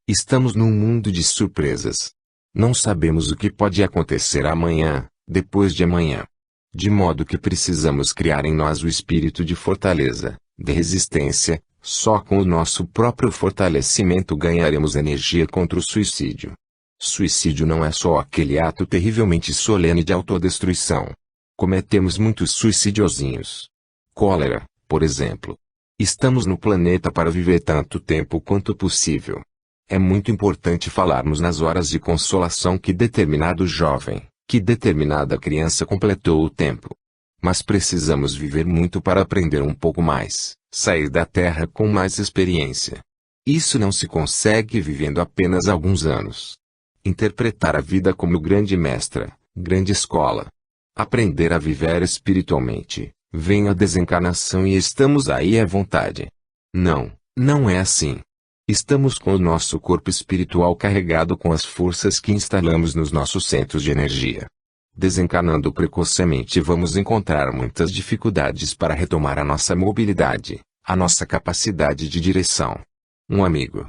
Estamos num mundo de surpresas. Não sabemos o que pode acontecer amanhã, depois de amanhã. De modo que precisamos criar em nós o espírito de fortaleza, de resistência. Só com o nosso próprio fortalecimento ganharemos energia contra o suicídio. Suicídio não é só aquele ato terrivelmente solene de autodestruição. Cometemos muitos suicidiozinhos. Cólera, por exemplo. Estamos no planeta para viver tanto tempo quanto possível. É muito importante falarmos nas horas de consolação que determinado jovem, que determinada criança completou o tempo. Mas precisamos viver muito para aprender um pouco mais, sair da Terra com mais experiência. Isso não se consegue vivendo apenas alguns anos. Interpretar a vida como grande mestra, grande escola. Aprender a viver espiritualmente. Vem a desencarnação e estamos aí à vontade. Não, não é assim. Estamos com o nosso corpo espiritual carregado com as forças que instalamos nos nossos centros de energia. Desencarnando precocemente vamos encontrar muitas dificuldades para retomar a nossa mobilidade, a nossa capacidade de direção. Um amigo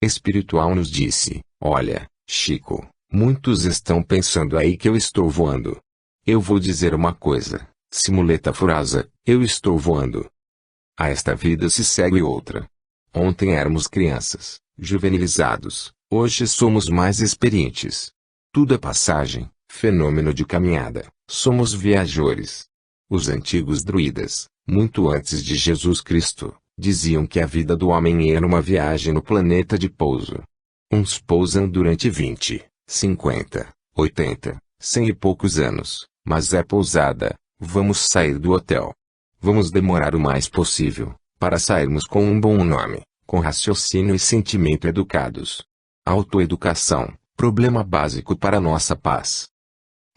espiritual nos disse: olha, Chico, muitos estão pensando aí que eu estou voando. Eu vou dizer uma coisa, simuleta furasa, eu estou voando. A esta vida se segue outra. Ontem éramos crianças, juvenilizados, hoje somos mais experientes. Tudo é passagem, fenômeno de caminhada, somos viajores. Os antigos druidas, muito antes de Jesus Cristo, diziam que a vida do homem era uma viagem no planeta de pouso. Uns pousam durante 20, 50, 80, 100 e poucos anos, mas é pousada, vamos sair do hotel. Vamos demorar o mais possível, para sairmos com um bom nome, com raciocínio e sentimento educados. Autoeducação, problema básico para nossa paz.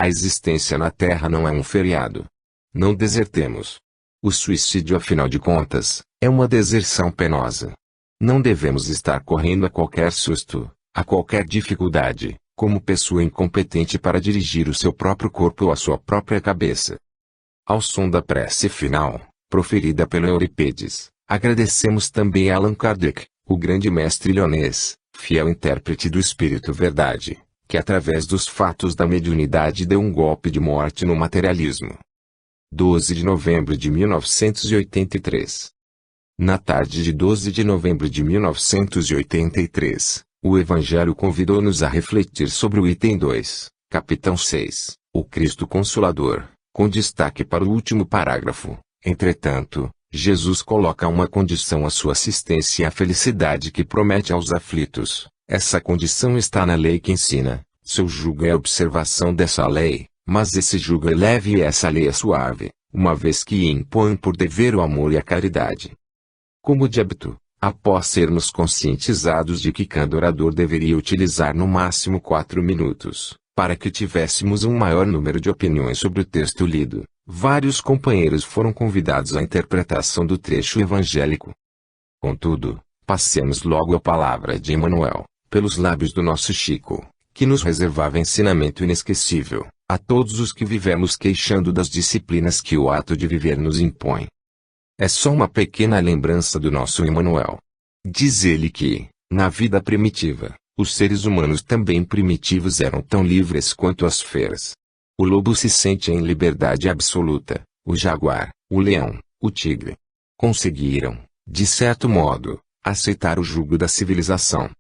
A existência na Terra não é um feriado. Não desertemos. O suicídio, afinal de contas, é uma deserção penosa. Não devemos estar correndo a qualquer susto, a qualquer dificuldade, como pessoa incompetente para dirigir o seu próprio corpo ou a sua própria cabeça. Ao som da prece final, proferida pelo Eurípides, agradecemos também a Allan Kardec, o grande mestre lyonês, fiel intérprete do Espírito Verdade, que através dos fatos da mediunidade deu um golpe de morte no materialismo. 12 de novembro de 1983. Na tarde de 12 de novembro de 1983, o Evangelho convidou-nos a refletir sobre o item 2, capitão 6, o Cristo Consolador, com destaque para o último parágrafo. Entretanto, Jesus coloca uma condição à sua assistência e à felicidade que promete aos aflitos. Essa condição está na lei que ensina, seu jugo é a observação dessa lei, mas esse jugo é leve e essa lei é suave, uma vez que impõe por dever o amor e a caridade. Como de hábito, após sermos conscientizados de que cada orador deveria utilizar no máximo 4 minutos, para que tivéssemos um maior número de opiniões sobre o texto lido, vários companheiros foram convidados à interpretação do trecho evangélico. Contudo, passemos logo a palavra de Emmanuel, pelos lábios do nosso Chico, que nos reservava ensinamento inesquecível, a todos os que vivemos queixando das disciplinas que o ato de viver nos impõe. É só uma pequena lembrança do nosso Emmanuel. Diz ele que, na vida primitiva, os seres humanos também primitivos eram tão livres quanto as feras. O lobo se sente em liberdade absoluta, o jaguar, o leão, o tigre. Conseguiram, de certo modo, aceitar o jugo da civilização.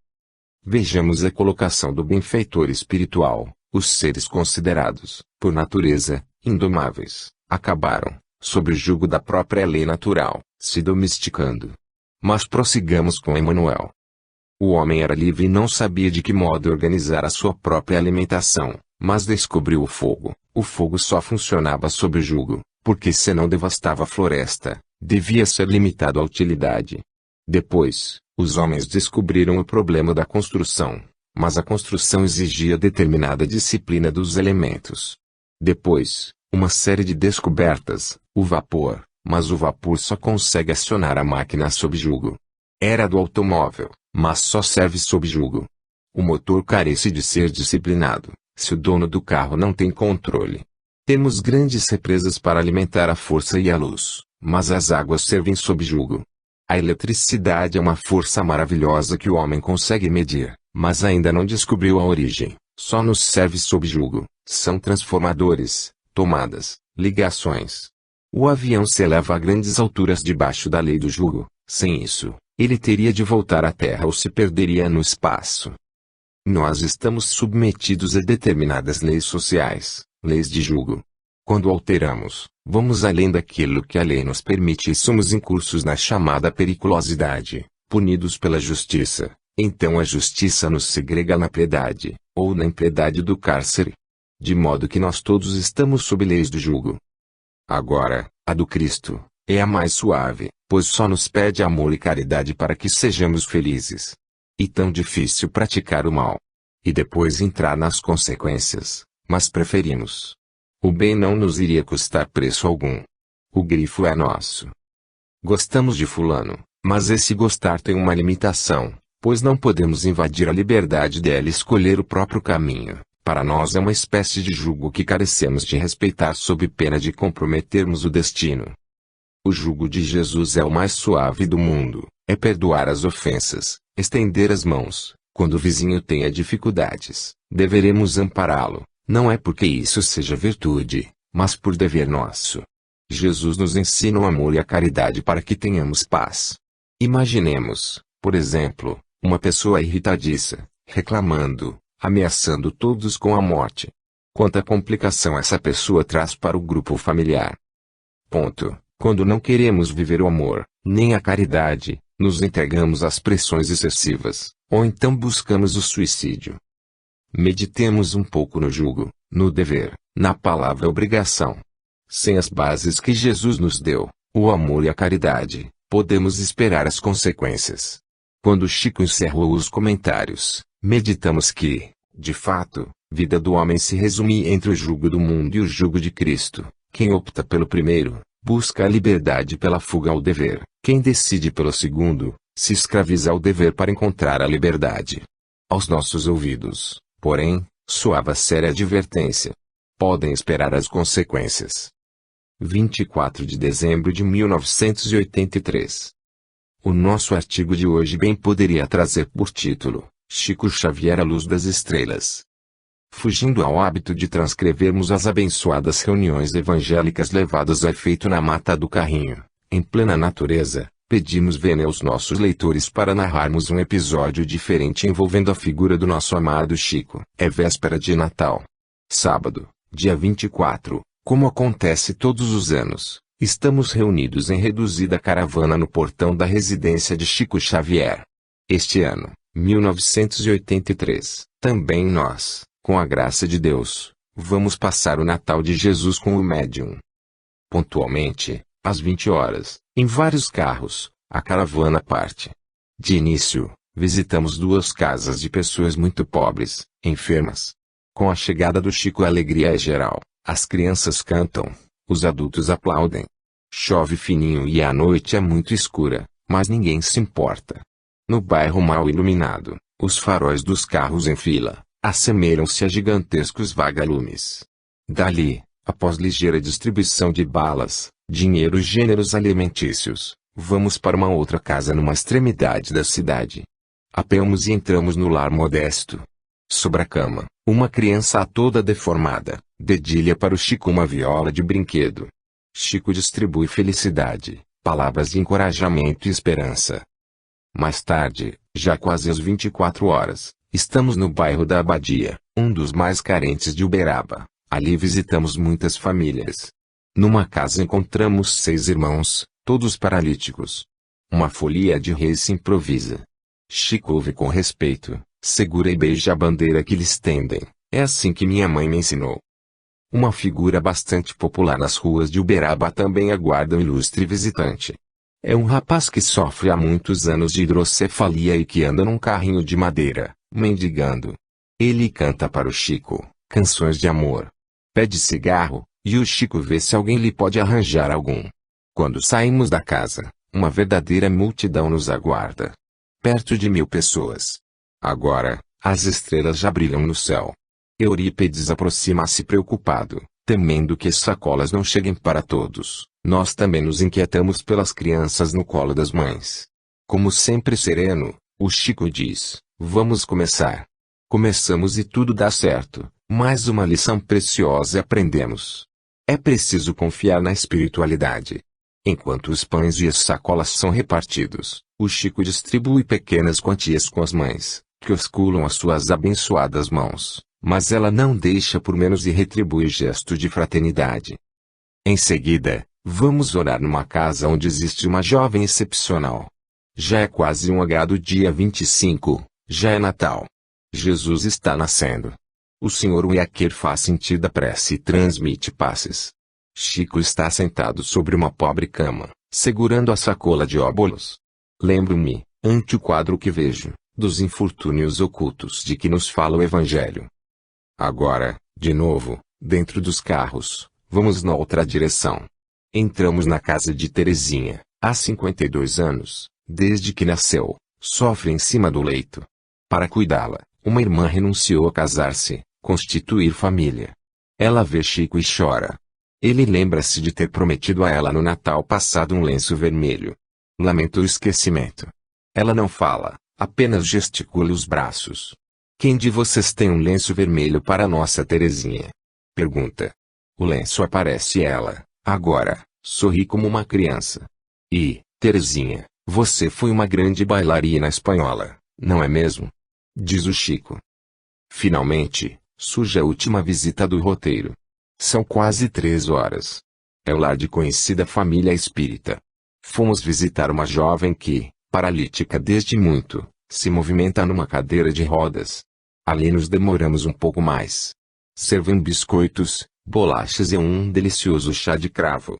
Vejamos a colocação do benfeitor espiritual. Os seres considerados, por natureza, indomáveis, acabaram, sob o jugo da própria lei natural, se domesticando. Mas prossigamos com Emmanuel. O homem era livre e não sabia de que modo organizar a sua própria alimentação, mas descobriu o fogo. O fogo só funcionava sob o jugo, porque senão devastava a floresta, devia ser limitado à utilidade. Depois, os homens descobriram o problema da construção. Mas a construção exigia determinada disciplina dos elementos. Depois, uma série de descobertas, o vapor, mas o vapor só consegue acionar a máquina sob jugo. Era do automóvel, mas só serve sob jugo. O motor carece de ser disciplinado, se o dono do carro não tem controle. Temos grandes represas para alimentar a força e a luz, mas as águas servem sob jugo. A eletricidade é uma força maravilhosa que o homem consegue medir, mas ainda não descobriu a origem, só nos serve sob jugo. São transformadores, tomadas, ligações. O avião se eleva a grandes alturas debaixo da lei do jugo. Sem isso, ele teria de voltar à Terra ou se perderia no espaço. Nós estamos submetidos a determinadas leis sociais, leis de jugo. Quando alteramos, vamos além daquilo que a lei nos permite e somos incursos na chamada periculosidade, punidos pela justiça. Então a justiça nos segrega na piedade, ou na impiedade do cárcere. De modo que nós todos estamos sob leis do jugo. Agora, a do Cristo é a mais suave, pois só nos pede amor e caridade para que sejamos felizes. E tão difícil praticar o mal. E depois entrar nas consequências, mas preferimos. O bem não nos iria custar preço algum. O grifo é nosso. Gostamos de fulano, mas esse gostar tem uma limitação, pois não podemos invadir a liberdade dela e escolher o próprio caminho. Para nós é uma espécie de jugo que carecemos de respeitar sob pena de comprometermos o destino. O jugo de Jesus é o mais suave do mundo, é perdoar as ofensas, estender as mãos, quando o vizinho tenha dificuldades, deveremos ampará-lo, não é porque isso seja virtude, mas por dever nosso. Jesus nos ensina o amor e a caridade para que tenhamos paz. Imaginemos, por exemplo, uma pessoa irritadiça, reclamando, ameaçando todos com a morte. Quanta complicação essa pessoa traz para o grupo familiar. Quando não queremos viver o amor, nem a caridade, nos entregamos às pressões excessivas, ou então buscamos o suicídio. Meditemos um pouco no jugo, no dever, na palavra obrigação. Sem as bases que Jesus nos deu, o amor e a caridade, podemos esperar as consequências. Quando Chico encerrou os comentários, meditamos que, de fato, vida do homem se resume entre o jugo do mundo e o jugo de Cristo. Quem opta pelo primeiro, busca a liberdade pela fuga ao dever. Quem decide pelo segundo, se escraviza ao dever para encontrar a liberdade. Aos nossos ouvidos, porém, soava séria advertência. Podem esperar as consequências. 24 de dezembro de 1983. O nosso artigo de hoje bem poderia trazer por título: Chico Xavier à luz das estrelas. Fugindo ao hábito de transcrevermos as abençoadas reuniões evangélicas levadas a efeito na mata do Carrinho, em plena natureza, pedimos vênia aos nossos leitores para narrarmos um episódio diferente envolvendo a figura do nosso amado Chico. É véspera de Natal. Sábado, dia 24, como acontece todos os anos, estamos reunidos em reduzida caravana no portão da residência de Chico Xavier. Este ano, 1983, também nós, com a graça de Deus, vamos passar o Natal de Jesus com o médium. Pontualmente, às 20 horas, em vários carros, a caravana parte. De início, visitamos duas casas de pessoas muito pobres, enfermas. Com a chegada do Chico a alegria é geral, as crianças cantam, os adultos aplaudem. Chove fininho e a noite é muito escura, mas ninguém se importa. No bairro mal iluminado, os faróis dos carros em fila assemelham-se a gigantescos vagalumes. Dali, após ligeira distribuição de balas, dinheiro e gêneros alimentícios, vamos para uma outra casa numa extremidade da cidade. Apeamos e entramos no lar modesto. Sobre a cama, uma criança toda deformada, dedilha para o Chico uma viola de brinquedo. Chico distribui felicidade, palavras de encorajamento e esperança. Mais tarde, já quase às 24 horas, estamos no bairro da Abadia, um dos mais carentes de Uberaba. Ali visitamos muitas famílias. Numa casa encontramos 6 irmãos, todos paralíticos. Uma folia de reis se improvisa. Chico ouve com respeito, segura e beija a bandeira que lhes tendem. É assim que minha mãe me ensinou. Uma figura bastante popular nas ruas de Uberaba também aguarda um ilustre visitante. É um rapaz que sofre há muitos anos de hidrocefalia e que anda num carrinho de madeira, mendigando. Ele canta para o Chico canções de amor. Pede cigarro, e o Chico vê se alguém lhe pode arranjar algum. Quando saímos da casa, uma verdadeira multidão nos aguarda. Perto de 1000 pessoas. Agora, as estrelas já brilham no céu. Eurípedes aproxima-se preocupado, temendo que as sacolas não cheguem para todos. Nós também nos inquietamos pelas crianças no colo das mães. Como sempre sereno, o Chico diz: vamos começar. Começamos e tudo dá certo, mais uma lição preciosa aprendemos. É preciso confiar na espiritualidade. Enquanto os pães e as sacolas são repartidos, o Chico distribui pequenas quantias com as mães, que osculam as suas abençoadas mãos, mas ela não deixa por menos e retribui o gesto de fraternidade. Em seguida, vamos orar numa casa onde existe uma jovem excepcional. Já é quase 1h do dia 25, já é Natal. Jesus está nascendo. O Senhor o quer faz sentido a prece e transmite passes. Chico está sentado sobre uma pobre cama, segurando a sacola de óbolos. Lembro-me, ante o quadro que vejo, dos infortúnios ocultos de que nos fala o Evangelho. Agora, de novo, dentro dos carros, vamos na outra direção. Entramos na casa de Terezinha, há 52 anos, desde que nasceu, sofre em cima do leito. Para cuidá-la, uma irmã renunciou a casar-se, constituir família. Ela vê Chico e chora. Ele lembra-se de ter prometido a ela no Natal passado um lenço vermelho. Lamenta o esquecimento. Ela não fala, apenas gesticula os braços. Quem de vocês tem um lenço vermelho para nossa Terezinha? Pergunta. O lenço aparece ela, agora, sorri como uma criança. E, Terezinha, você foi uma grande bailarina espanhola, não é mesmo? Diz o Chico. Finalmente, surge a última visita do roteiro. São quase 3 horas. É o lar de conhecida família espírita. Fomos visitar uma jovem que, paralítica desde muito, se movimenta numa cadeira de rodas. Ali nos demoramos um pouco mais. Servem biscoitos, bolachas e um delicioso chá de cravo.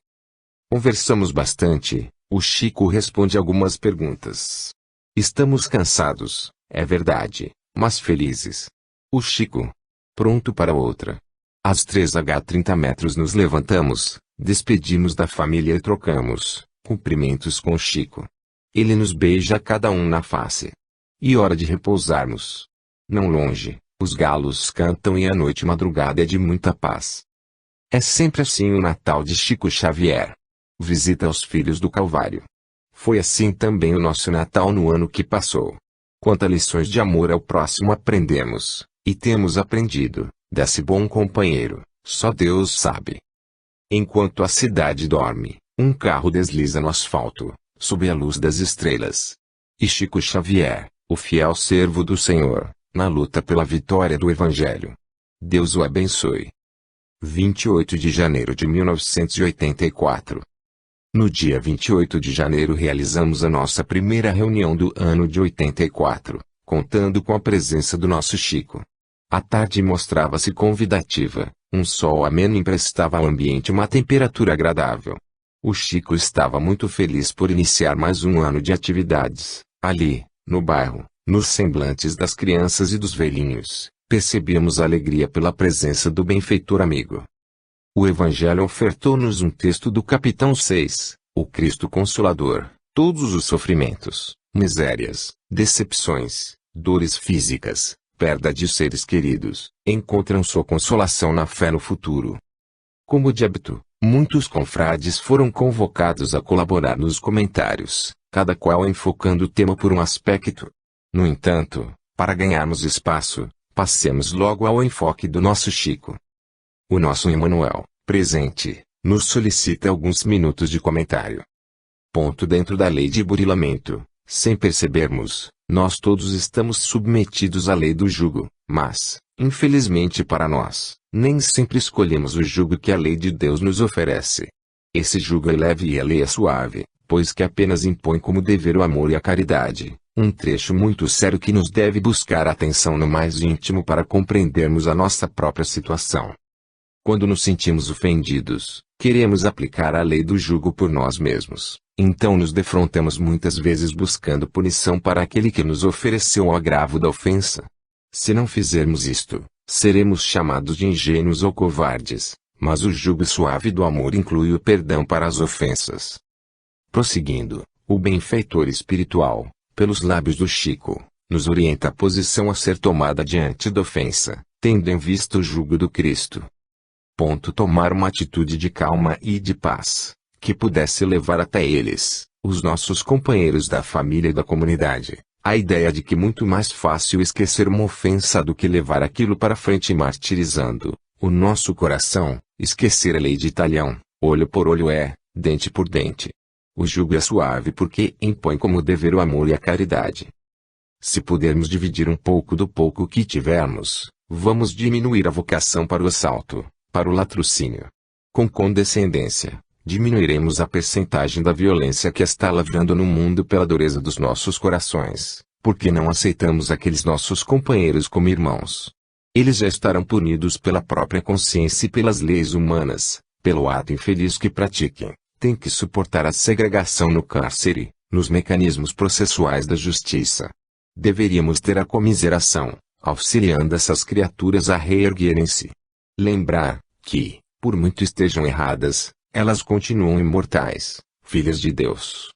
Conversamos bastante, o Chico responde algumas perguntas. Estamos cansados, é verdade, mas felizes. O Chico. Pronto para outra. Às 3h30 metros nos levantamos, despedimos da família e trocamos cumprimentos com o Chico. Ele nos beija cada um na face. E hora de repousarmos. Não longe, os galos cantam e a noite madrugada é de muita paz. É sempre assim o Natal de Chico Xavier. Visita aos filhos do Calvário. Foi assim também o nosso Natal no ano que passou. Quantas lições de amor ao próximo aprendemos, e temos aprendido, desse bom companheiro, só Deus sabe. Enquanto a cidade dorme, um carro desliza no asfalto, sob a luz das estrelas. E Chico Xavier, o fiel servo do Senhor, na luta pela vitória do Evangelho. Deus o abençoe. 28 de janeiro de 1984. No dia 28 de janeiro realizamos a nossa primeira reunião do ano de 84, contando com a presença do nosso Chico. A tarde mostrava-se convidativa, um sol ameno emprestava ao ambiente uma temperatura agradável. O Chico estava muito feliz por iniciar mais um ano de atividades. Ali, no bairro, nos semblantes das crianças e dos velhinhos, percebíamos alegria pela presença do benfeitor amigo. O Evangelho ofertou-nos um texto do capítulo 6, o Cristo Consolador. Todos os sofrimentos, misérias, decepções, dores físicas, perda de seres queridos, encontram sua consolação na fé no futuro. Como de hábito, muitos confrades foram convocados a colaborar nos comentários, cada qual enfocando o tema por um aspecto. No entanto, para ganharmos espaço, passemos logo ao enfoque do nosso Chico. O nosso Emmanuel, presente, nos solicita alguns minutos de comentário. Dentro da lei de burilamento, sem percebermos, nós todos estamos submetidos à lei do jugo, mas, infelizmente para nós, nem sempre escolhemos o jugo que a lei de Deus nos oferece. Esse jugo é leve e a lei é suave, pois que apenas impõe como dever o amor e a caridade, um trecho muito sério que nos deve buscar atenção no mais íntimo para compreendermos a nossa própria situação. Quando nos sentimos ofendidos, queremos aplicar a lei do jugo por nós mesmos, então nos defrontamos muitas vezes buscando punição para aquele que nos ofereceu o agravo da ofensa. Se não fizermos isto, seremos chamados de ingênuos ou covardes, mas o jugo suave do amor inclui o perdão para as ofensas. Prosseguindo, o benfeitor espiritual, pelos lábios do Chico, nos orienta a posição a ser tomada diante da ofensa, tendo em vista o jugo do Cristo. Tomar uma atitude de calma e de paz, que pudesse levar até eles, os nossos companheiros da família e da comunidade, a ideia de que muito mais fácil esquecer uma ofensa do que levar aquilo para frente martirizando o nosso coração, esquecer a lei de Italião, olho por olho dente por dente. O jugo é suave porque impõe como dever o amor e a caridade. Se pudermos dividir um pouco do pouco que tivermos, vamos diminuir a vocação para o assalto, para o latrocínio. Com condescendência, diminuiremos a percentagem da violência que está lavrando no mundo pela dureza dos nossos corações, porque não aceitamos aqueles nossos companheiros como irmãos. Eles já estarão punidos pela própria consciência e pelas leis humanas, pelo ato infeliz que pratiquem, têm que suportar a segregação no cárcere, nos mecanismos processuais da justiça. Deveríamos ter a comiseração, auxiliando essas criaturas a reerguerem-se. Lembrar que, por muito estejam erradas, elas continuam imortais, filhas de Deus.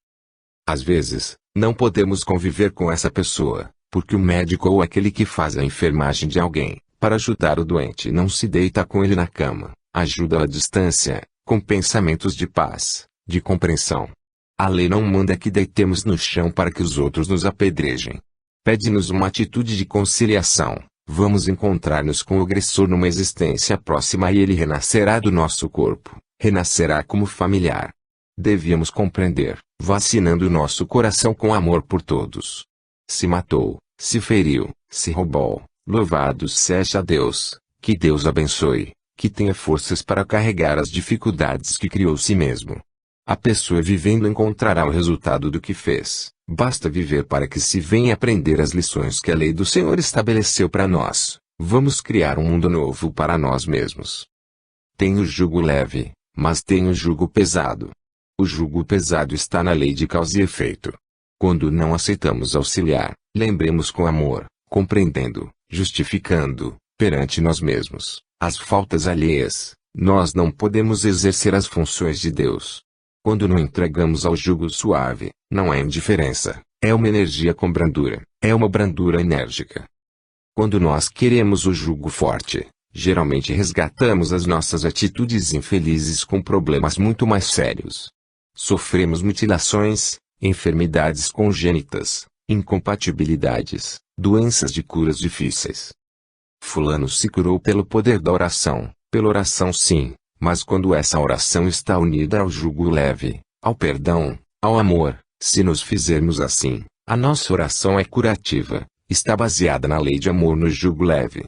Às vezes, não podemos conviver com essa pessoa, porque o médico ou aquele que faz a enfermagem de alguém, para ajudar o doente, não se deita com ele na cama, ajuda-o à distância, com pensamentos de paz, de compreensão. A lei não manda que deitemos no chão para que os outros nos apedrejem. Pede-nos uma atitude de conciliação. Vamos encontrar-nos com o agressor numa existência próxima e ele renascerá do nosso corpo, renascerá como familiar. Devíamos compreender, vacinando nosso coração com amor por todos. Se matou, se feriu, se roubou, louvado seja Deus, que Deus abençoe, que tenha forças para carregar as dificuldades que criou si mesmo. A pessoa vivendo encontrará o resultado do que fez. Basta viver para que se venha aprender as lições que a lei do Senhor estabeleceu para nós. Vamos criar um mundo novo para nós mesmos. Tem o jugo leve, mas tem o jugo pesado. O jugo pesado está na lei de causa e efeito. Quando não aceitamos auxiliar, lembremos com amor, compreendendo, justificando, perante nós mesmos, as faltas alheias, nós não podemos exercer as funções de Deus. Quando não entregamos ao jugo suave, não é indiferença, é uma energia com brandura, é uma brandura enérgica. Quando nós queremos o jugo forte, geralmente resgatamos as nossas atitudes infelizes com problemas muito mais sérios. Sofremos mutilações, enfermidades congênitas, incompatibilidades, doenças de curas difíceis. Fulano se curou pelo poder da oração, pela oração sim. Mas quando essa oração está unida ao jugo leve, ao perdão, ao amor, se nos fizermos assim, a nossa oração é curativa, está baseada na lei de amor no jugo leve.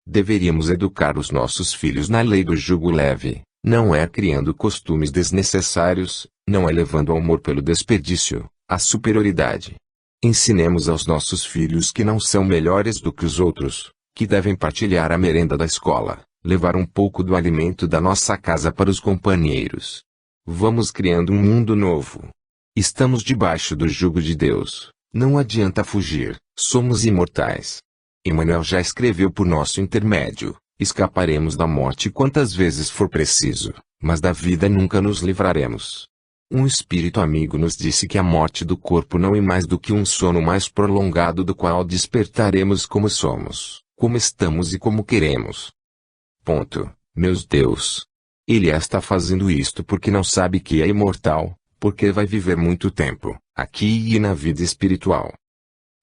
Deveríamos educar os nossos filhos na lei do jugo leve, não é criando costumes desnecessários, não é levando ao amor pelo desperdício, à superioridade. Ensinemos aos nossos filhos que não são melhores do que os outros, que devem partilhar a merenda da escola. Levar um pouco do alimento da nossa casa para os companheiros. Vamos criando um mundo novo. Estamos debaixo do jugo de Deus, não adianta fugir, somos imortais. Emmanuel já escreveu por nosso intermédio, escaparemos da morte quantas vezes for preciso, mas da vida nunca nos livraremos. Um espírito amigo nos disse que a morte do corpo não é mais do que um sono mais prolongado do qual despertaremos como somos, como estamos e como queremos. Meus Deus. Ele está fazendo isto porque não sabe que é imortal, porque vai viver muito tempo, aqui e na vida espiritual.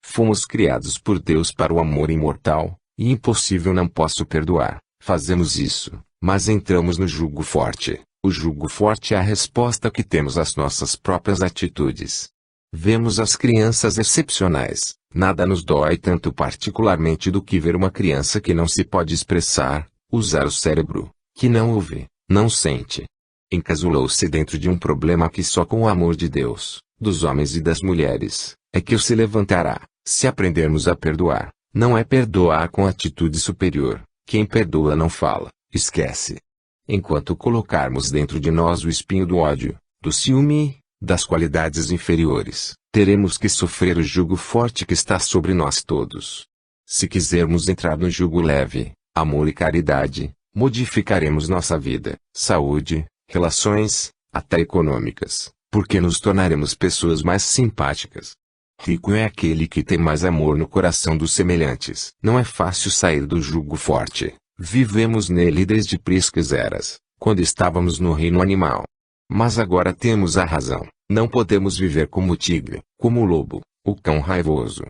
Fomos criados por Deus para o amor imortal, e impossível não posso perdoar. Fazemos isso, mas entramos no jugo forte. O jugo forte é a resposta que temos às nossas próprias atitudes. Vemos as crianças excepcionais, nada nos dói tanto particularmente do que ver uma criança que não se pode expressar, usar o cérebro, que não ouve, não sente. Encasulou-se dentro de um problema que só com o amor de Deus, dos homens e das mulheres, é que o se levantará, se aprendermos a perdoar. Não é perdoar com atitude superior, quem perdoa não fala, esquece. Enquanto colocarmos dentro de nós o espinho do ódio, do ciúme, das qualidades inferiores, teremos que sofrer o jugo forte que está sobre nós todos. Se quisermos entrar no jugo leve, amor e caridade, modificaremos nossa vida, saúde, relações, até econômicas, porque nos tornaremos pessoas mais simpáticas. Rico é aquele que tem mais amor no coração dos semelhantes. Não é fácil sair do jugo forte. Vivemos nele desde priscas eras, quando estávamos no reino animal. Mas agora temos a razão. Não podemos viver como o tigre, como o lobo, o cão raivoso.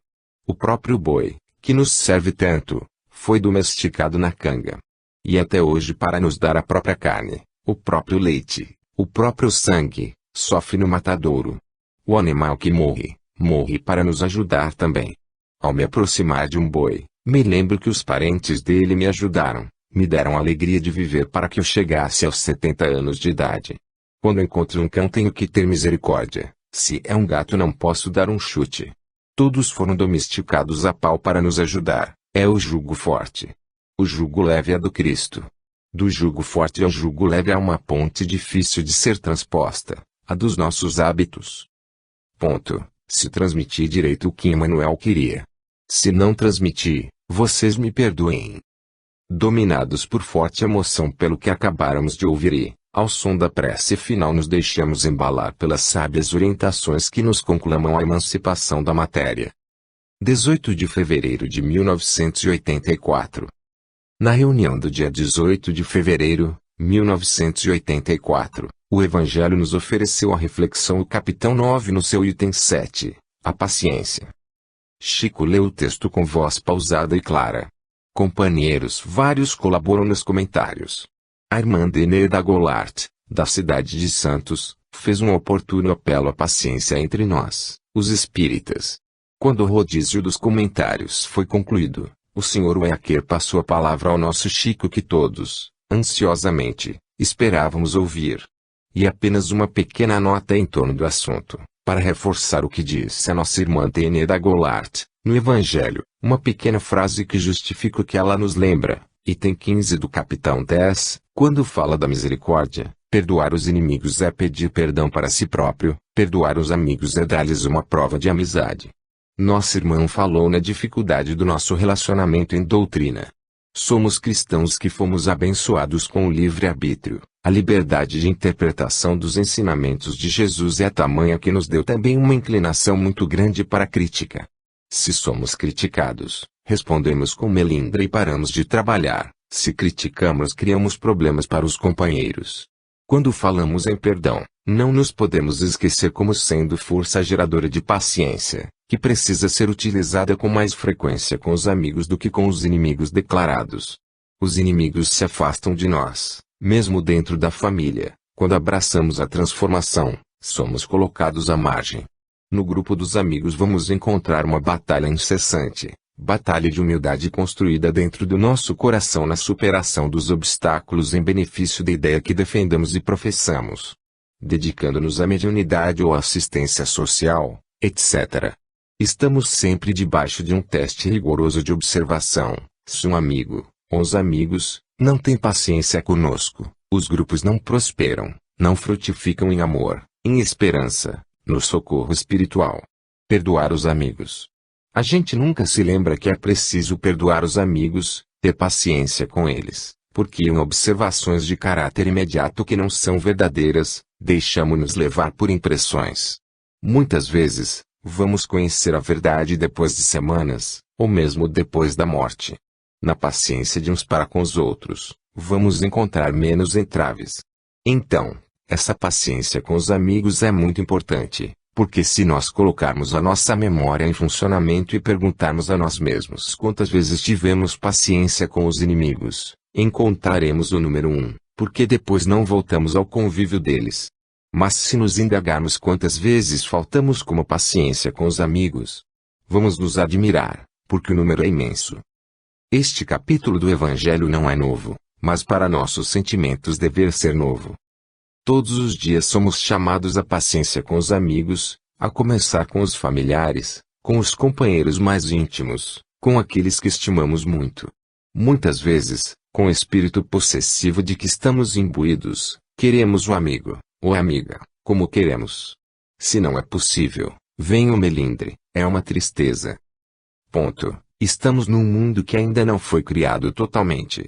O próprio boi, que nos serve tanto, foi domesticado na canga. E até hoje para nos dar a própria carne, o próprio leite, o próprio sangue, sofre no matadouro. O animal que morre, morre para nos ajudar também. Ao me aproximar de um boi, me lembro que os parentes dele me ajudaram, me deram a alegria de viver para que eu chegasse aos 70 anos de idade. Quando encontro um cão tenho que ter misericórdia, se é um gato não posso dar um chute. Todos foram domesticados a pau para nos ajudar, é o jugo forte. O jugo leve é do Cristo. Do jugo forte ao jugo leve há uma ponte difícil de ser transposta, a dos nossos hábitos. Ponto. Se transmiti direito o que Emmanuel queria. Se não transmiti, vocês me perdoem. Dominados por forte emoção pelo que acabáramos de ouvir e, ao som da prece final, nos deixamos embalar pelas sábias orientações que nos conclamam à emancipação da matéria. 18 de fevereiro de 1984. Na reunião do dia 18 de fevereiro, 1984, o Evangelho nos ofereceu a reflexão o capitão 9 no seu item 7, a paciência. Chico leu o texto com voz pausada e clara. Companheiros vários colaboram nos comentários. A irmã Deneda Goulart, da cidade de Santos, fez um oportuno apelo à paciência entre nós, os espíritas. Quando o rodízio dos comentários foi concluído, o Sr. Weaker passou a palavra ao nosso Chico que todos, ansiosamente, esperávamos ouvir. E apenas uma pequena nota em torno do assunto, para reforçar o que disse a nossa irmã Deneda Goulart, no Evangelho, uma pequena frase que justifica o que ela nos lembra, item 15 do capitão 10, quando fala da misericórdia, perdoar os inimigos é pedir perdão para si próprio, perdoar os amigos é dar-lhes uma prova de amizade. Nossa irmã falou na dificuldade do nosso relacionamento em doutrina. Somos cristãos que fomos abençoados com o livre-arbítrio. A liberdade de interpretação dos ensinamentos de Jesus é tamanha que nos deu também uma inclinação muito grande para a crítica. Se somos criticados, respondemos com melindre e paramos de trabalhar. Se criticamos, criamos problemas para os companheiros. Quando falamos em perdão, não nos podemos esquecer como sendo força geradora de paciência, que precisa ser utilizada com mais frequência com os amigos do que com os inimigos declarados. Os inimigos se afastam de nós, mesmo dentro da família. Quando abraçamos a transformação, somos colocados à margem. No grupo dos amigos vamos encontrar uma batalha incessante, batalha de humildade construída dentro do nosso coração na superação dos obstáculos em benefício da ideia que defendemos e professamos. Dedicando-nos à mediunidade ou à assistência social, etc. Estamos sempre debaixo de um teste rigoroso de observação. Se um amigo, ou os amigos, não têm paciência conosco, os grupos não prosperam, não frutificam em amor, em esperança, no socorro espiritual. Perdoar os amigos. A gente nunca se lembra que é preciso perdoar os amigos, ter paciência com eles, porque em observações de caráter imediato que não são verdadeiras, deixamos-nos levar por impressões. Muitas vezes, vamos conhecer a verdade depois de semanas, ou mesmo depois da morte. Na paciência de uns para com os outros, vamos encontrar menos entraves. Então, essa paciência com os amigos é muito importante, porque se nós colocarmos a nossa memória em funcionamento e perguntarmos a nós mesmos quantas vezes tivemos paciência com os inimigos, encontraremos o número 1, porque depois não voltamos ao convívio deles. Mas se nos indagarmos quantas vezes faltamos como paciência com os amigos, vamos nos admirar, porque o número é imenso. Este capítulo do Evangelho não é novo, mas para nossos sentimentos dever ser novo. Todos os dias somos chamados à paciência com os amigos, a começar com os familiares, com os companheiros mais íntimos, com aqueles que estimamos muito. Muitas vezes, com o espírito possessivo de que estamos imbuídos, queremos o amigo, ou amiga, como queremos. Se não é possível, vem o melindre, é uma tristeza. Ponto. Estamos num mundo que ainda não foi criado totalmente.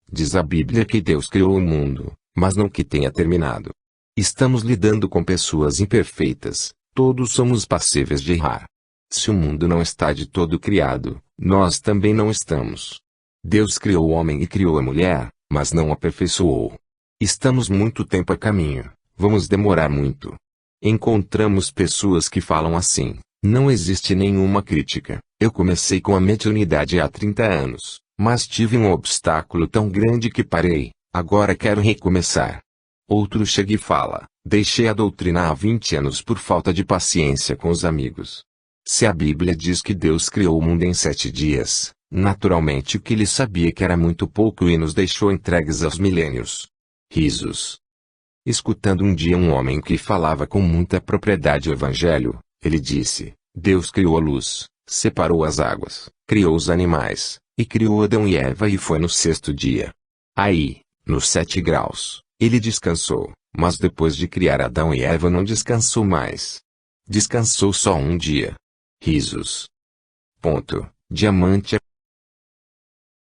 Diz a Bíblia que Deus criou o mundo, mas não que tenha terminado. Estamos lidando com pessoas imperfeitas, todos somos passíveis de errar. Se o mundo não está de todo criado, nós também não estamos. Deus criou o homem e criou a mulher, mas não aperfeiçoou. Estamos muito tempo a caminho, vamos demorar muito. Encontramos pessoas que falam assim: não existe nenhuma crítica. Eu comecei com a mediunidade há 30 anos, mas tive um obstáculo tão grande que parei, agora quero recomeçar. Outro chega e fala: deixei a doutrina há 20 anos por falta de paciência com os amigos. Se a Bíblia diz que Deus criou o mundo em 7 dias, naturalmente o que ele sabia que era muito pouco e nos deixou entregues aos milênios. Risos. Escutando um dia um homem que falava com muita propriedade o Evangelho, ele disse: Deus criou a luz, separou as águas, criou os animais, e criou Adão e Eva e foi no 6º dia. Aí, Nos 7 graus, ele descansou, mas depois de criar Adão e Eva não descansou mais. Descansou só um dia. Risos. Ponto. Diamante